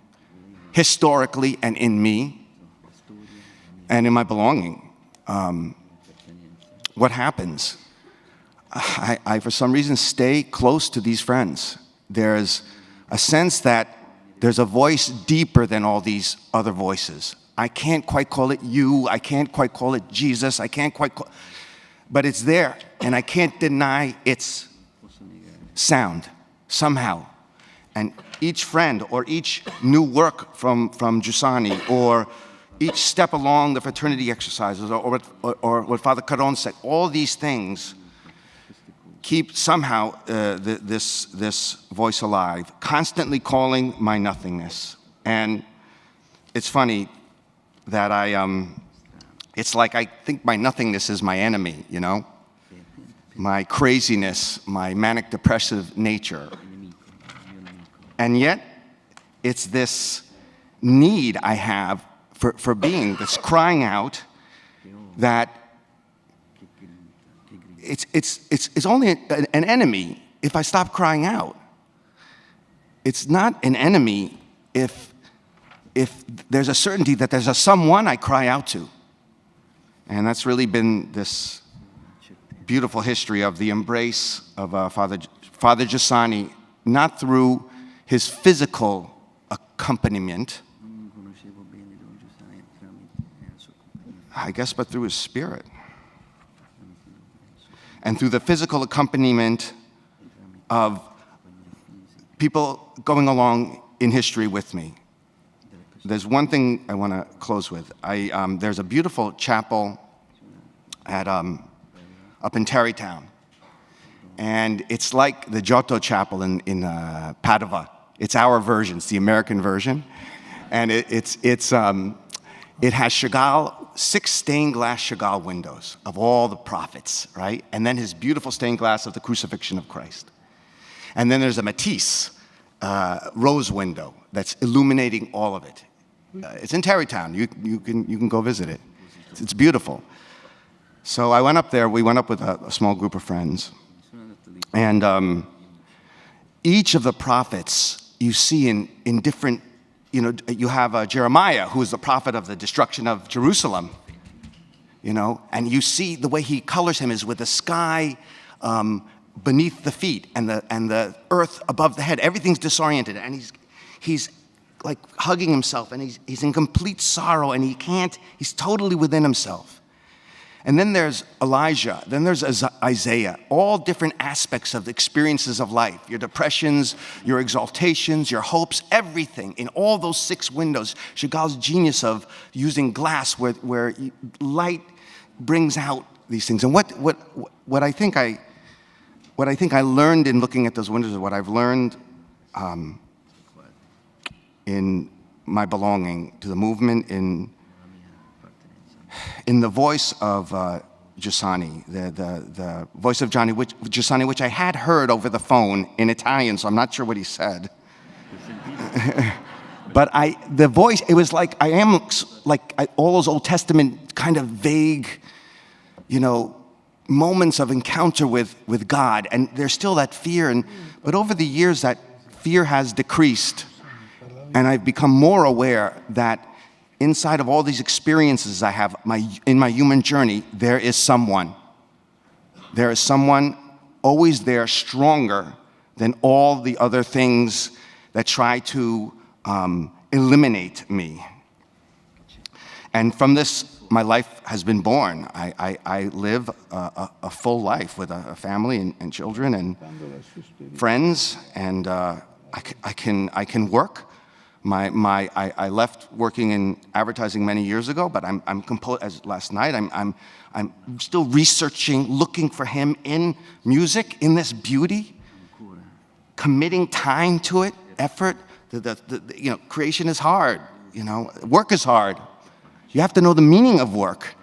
historically and in me, and in my belonging. What happens? I, for some reason, stay close to these friends. There's a sense that there's a voice deeper than all these other voices. I can't quite call it you, I can't quite call it Jesus, I can't quite call, but it's there, and I can't deny its sound, somehow. And each friend, or each new work from Giussani, or each step along the fraternity exercises, or what Father Carrón said, all these things keep somehow this voice alive, constantly calling my nothingness. And it's funny that it's like I think my nothingness is my enemy, you know? My craziness, my manic depressive nature. And yet, it's this need I have for being, this crying out that it's only an enemy if I stop crying out. It's not an enemy if there's a certainty that there's a someone I cry out to. And that's really been this beautiful history of the embrace of Father Giussani, not through his physical accompaniment, I guess, but through his spirit. And through the physical accompaniment of people going along in history with me. There's one thing I want to close with. There's a beautiful chapel up in Tarrytown. And it's like the Giotto Chapel in Padova. It's our version, it's the American version. And It has Chagall, 6 stained glass Chagall windows of all the prophets, right? And then his beautiful stained glass of the crucifixion of Christ. And then there's a Matisse rose window that's illuminating all of it. It's in Tarrytown. You can go visit it. It's beautiful. So I went up there. We went up with a small group of friends. And each of the prophets you see in different, you have Jeremiah, who is the prophet of the destruction of Jerusalem, and you see the way he colors him is with the sky beneath the feet and the earth above the head. Everything's disoriented, and he's like hugging himself, and he's in complete sorrow, and he's totally within himself. And then there's Elijah, then there's Isaiah, all different aspects of the experiences of life, your depressions, your exaltations, your hopes, everything in all those 6 windows. Chagall's genius of using glass where light brings out these things. And what I think I learned in looking at those windows, what I've learned in my belonging to the movement, in the voice of Giussani, the voice of Giussani, which I had heard over the phone in Italian, so I'm not sure what he said. But the voice, it was like all those Old Testament kind of vague, moments of encounter with God, and there's still that fear. But over the years, that fear has decreased, and I've become more aware that inside of all these experiences I have in my human journey, there is someone. There is someone always there, stronger than all the other things that try to eliminate me. And from this, my life has been born. I live a full life with a family and children and friends, and I can work. I left working in advertising many years ago, but as last night, I'm still researching, looking for him in music, in this beauty, committing time to it, effort. Creation is hard. Work is hard. You have to know the meaning of work,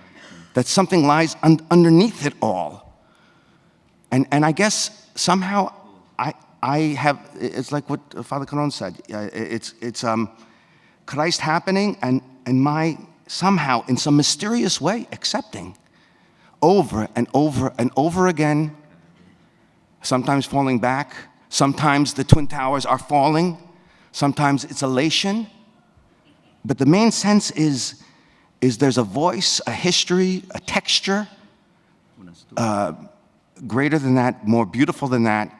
that something lies underneath it all. And I guess somehow I have, it's like what Father Carrón said, it's Christ happening and my somehow, in some mysterious way, accepting over and over and over again, sometimes falling back, sometimes the Twin Towers are falling, sometimes it's elation, but the main sense is there's a voice, a history, a texture, greater than that, more beautiful than that,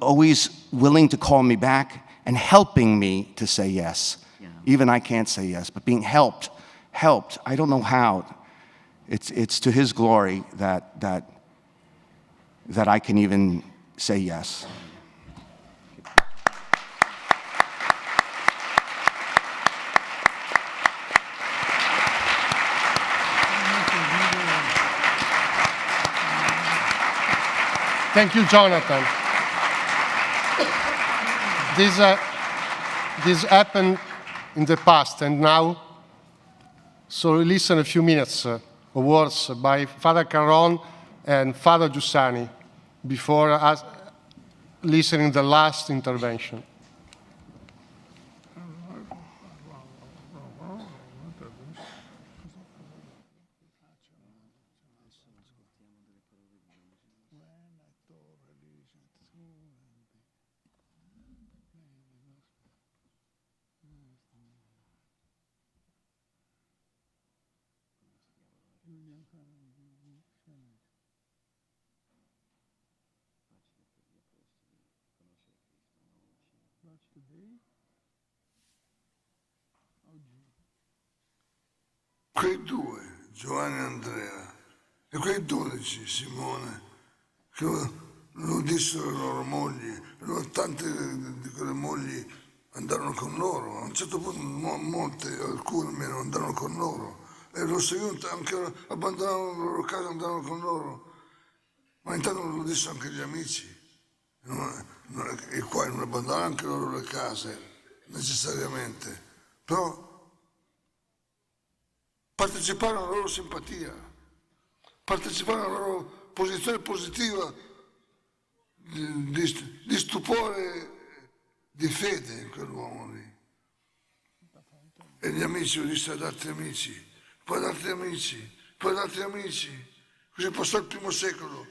always willing to call me back and helping me to say yes. Even I can't say yes, but being helped. I don't know how. It's to his glory that I can even say yes. Thank you, Jonathan. This happened in the past, and now, so listen a few minutes of words by Father Carrón and Father Giussani before us listening the last intervention. Quei 2, Giovanni e Andrea, e quei 12, Simone, che lo dissero alle loro mogli, e tante di quelle mogli andarono con loro. A un certo punto molte, alcune almeno, andarono con loro. E lo seguivano, anche abbandonavano le loro case e andavano con loro. Ma intanto lo dissero anche gli amici, i quali non abbandonavano anche loro le case, necessariamente. Però partecipare alla loro simpatia, partecipare alla loro posizione positiva di stupore, di fede in quell'uomo lì. E gli amici lo disse ad altri amici, poi ad altri amici, poi ad altri amici. Così passò il primo secolo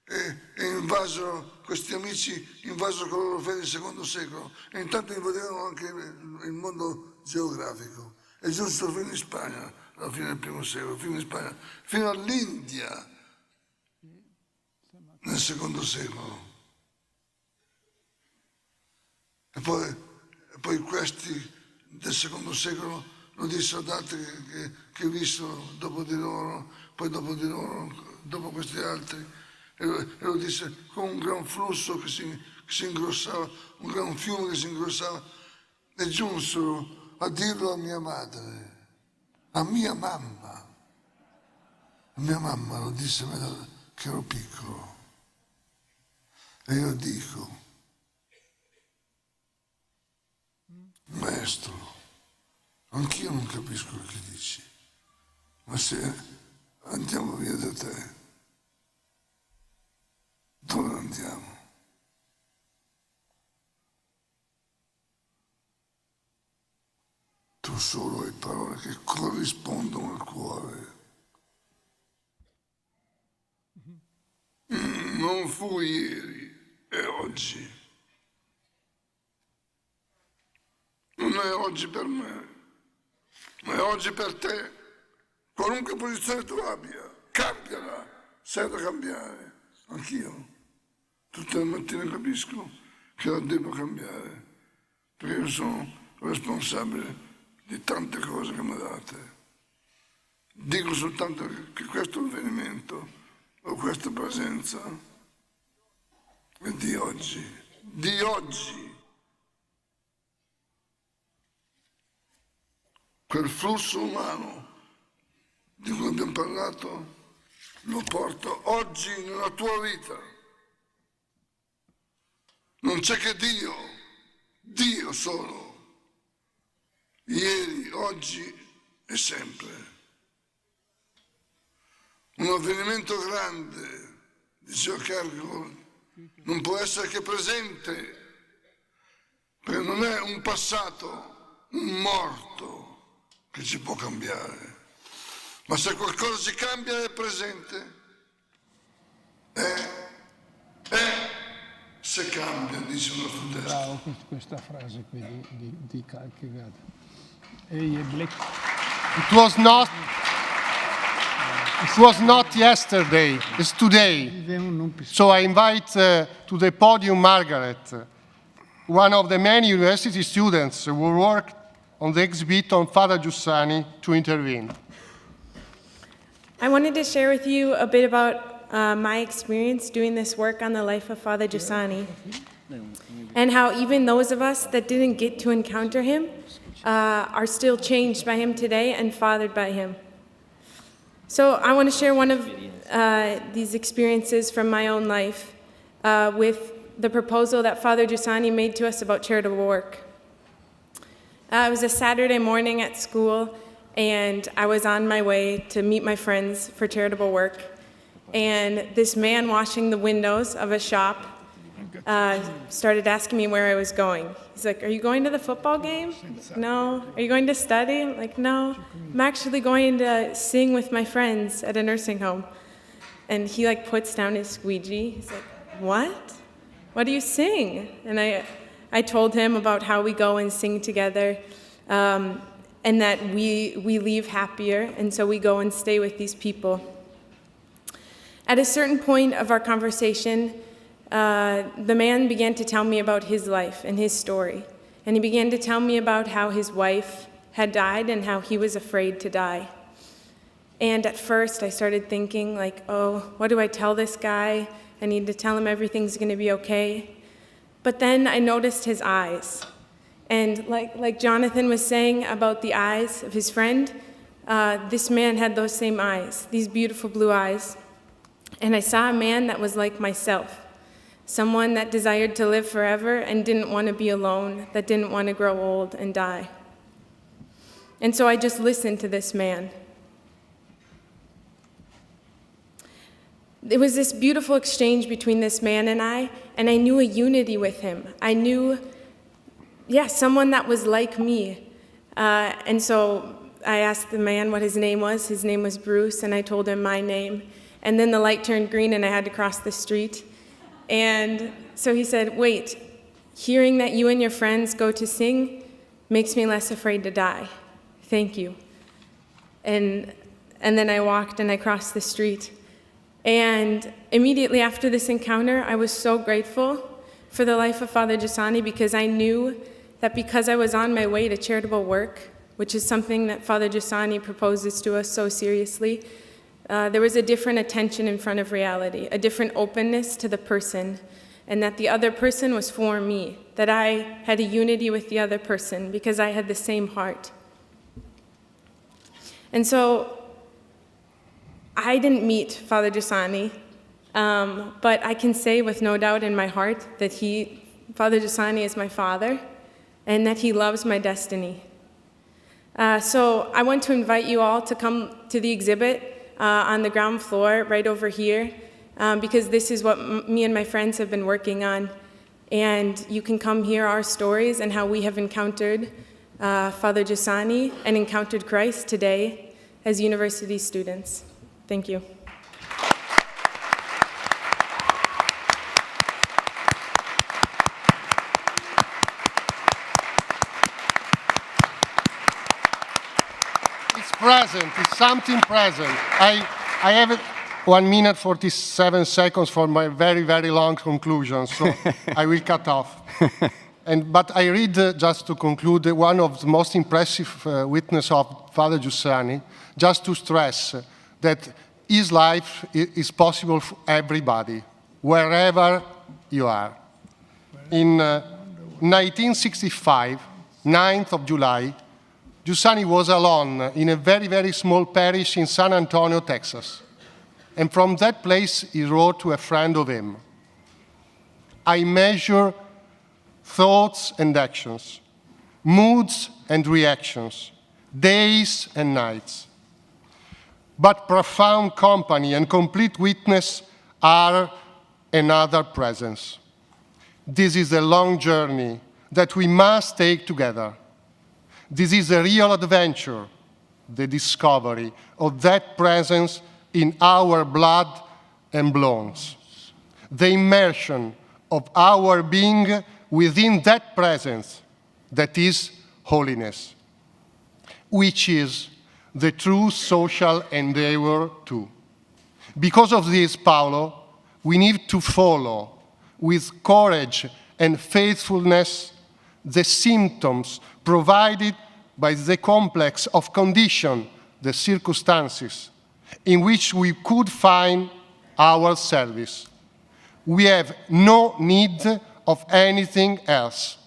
e invasero, questi amici invasero con la loro fede il secondo secolo e intanto invadevano anche il mondo geografico. E giusto fino in Spagna, alla fine del primo secolo, fino in Spagna, fino all'India nel secondo secolo. E poi questi del secondo secolo lo dissero ad altri che vissero dopo di loro, poi dopo di loro, dopo questi altri, e lo disse con un gran flusso che si ingrossava, un gran fiume che si ingrossava, e giunsero a dirlo a mia madre, a mia mamma. A mia mamma lo disse che ero piccolo. E io dico, maestro, anch'io non capisco il che dici, ma se andiamo via da te, dove andiamo? Tu solo hai parole che corrispondono al cuore. Non fu ieri, è oggi. Non è oggi per me, ma è oggi per te. Qualunque posizione tu abbia, cambiala, se è da cambiare. Anch'io, tutte le mattine capisco che la devo cambiare, perché io sono responsabile di tante cose che mi date. Dico soltanto che questo avvenimento o questa presenza è di oggi, di oggi. Quel flusso umano di cui abbiamo parlato lo porto oggi nella tua vita. Non c'è che Dio, Dio solo, ieri, oggi e sempre. Un avvenimento grande, diceva Carrón, non può essere che presente, perché non è un passato, un morto che ci può cambiare. Ma se qualcosa ci cambia è presente. Se cambia, dice il nostro testo. Bravo questa frase qui di Kierkegaard. It was not yesterday, it's today. So I invite to the podium Margaret, one of the many university students who worked on the exhibit on Father Giussani, to intervene. I wanted to share with you a bit about my experience doing this work on the life of Father Giussani, and how even those of us that didn't get to encounter him are still changed by him today and fathered by him. So I want to share one of these experiences from my own life with the proposal that Father Giussani made to us about charitable work. It was a Saturday morning at school, and I was on my way to meet my friends for charitable work. And this man washing the windows of a shop started asking me where I was going. He's like, "Are you going to the football game?" "No." "Are you going to study?" I'm like, "No. I'm actually going to sing with my friends at a nursing home." And he puts down his squeegee. He's like, "What? What do you sing?" And I told him about how we go and sing together, and that we leave happier, and so we go and stay with these people. At a certain point of our conversation, the man began to tell me about his life and his story. And he began to tell me about how his wife had died and how he was afraid to die. And at first I started thinking oh, what do I tell this guy? I need to tell him everything's going to be okay. But then I noticed his eyes. And like Jonathan was saying about the eyes of his friend, this man had those same eyes, these beautiful blue eyes. And I saw a man that was like myself, someone that desired to live forever and didn't want to be alone, that didn't want to grow old and die. And so I just listened to this man. It was this beautiful exchange between this man and I knew a unity with him. I knew, someone that was like me. And so I asked the man what his name was. His name was Bruce, and I told him my name. And then the light turned green, and I had to cross the street. And so he said, wait, hearing that you and your friends go to sing makes me less afraid to die. Thank you. And then I walked and I crossed the street. And immediately after this encounter, I was so grateful for the life of Father Giussani, because I knew that because I was on my way to charitable work, which is something that Father Giussani proposes to us so seriously, there was a different attention in front of reality, a different openness to the person, and that the other person was for me, that I had a unity with the other person because I had the same heart. And so I didn't meet Father Giussani, but I can say with no doubt in my heart that Father Giussani is my father, and that he loves my destiny. So I want to invite you all to come to the exhibit on the ground floor right over here, because this is what me and my friends have been working on. And you can come hear our stories and how we have encountered Father Giussani and encountered Christ today as university students. Thank you. It's present, it's something present. I have 1 minute, 47 seconds for my very, very long conclusion, so I will cut off. But I read, just to conclude, one of the most impressive witness of Father Giussani, just to stress that his life is possible for everybody, wherever you are. In 1965, 9th of July, Giussani was alone in a very, very small parish in San Antonio, Texas. And from that place, he wrote to a friend of him, I measure thoughts and actions, moods and reactions, days and nights. But profound company and complete witness are another presence. This is a long journey that we must take together. This is a real adventure, the discovery of that presence in our blood and bones, the immersion of our being within that presence that is holiness, which is the true social endeavor too. Because of this, Paolo, we need to follow with courage and faithfulness the symptoms provided by the complex of conditions, the circumstances, in which we could find our service. We have no need of anything else,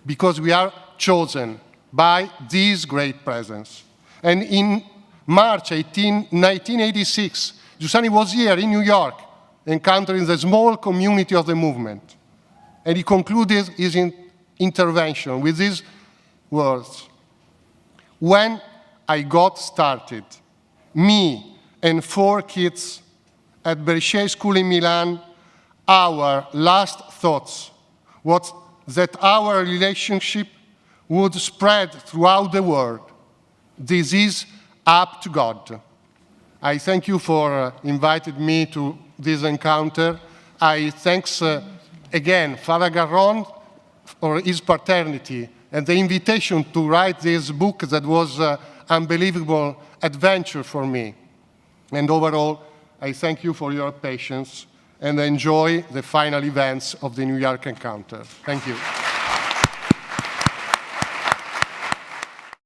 because we are chosen by this great presence. And in March 1986, Giussani was here in New York, encountering the small community of the movement. And he concluded his intervention with these words. When I got started, me and 4 kids at Berchet School in Milan, our last thoughts was that our relationship would spread throughout the world. This is up to God. I thank you for inviting me to this encounter. I thanks again Father Carrón for his paternity and the invitation to write this book that was an unbelievable adventure for me. And overall, I thank you for your patience and enjoy the final events of the New York encounter. Thank you.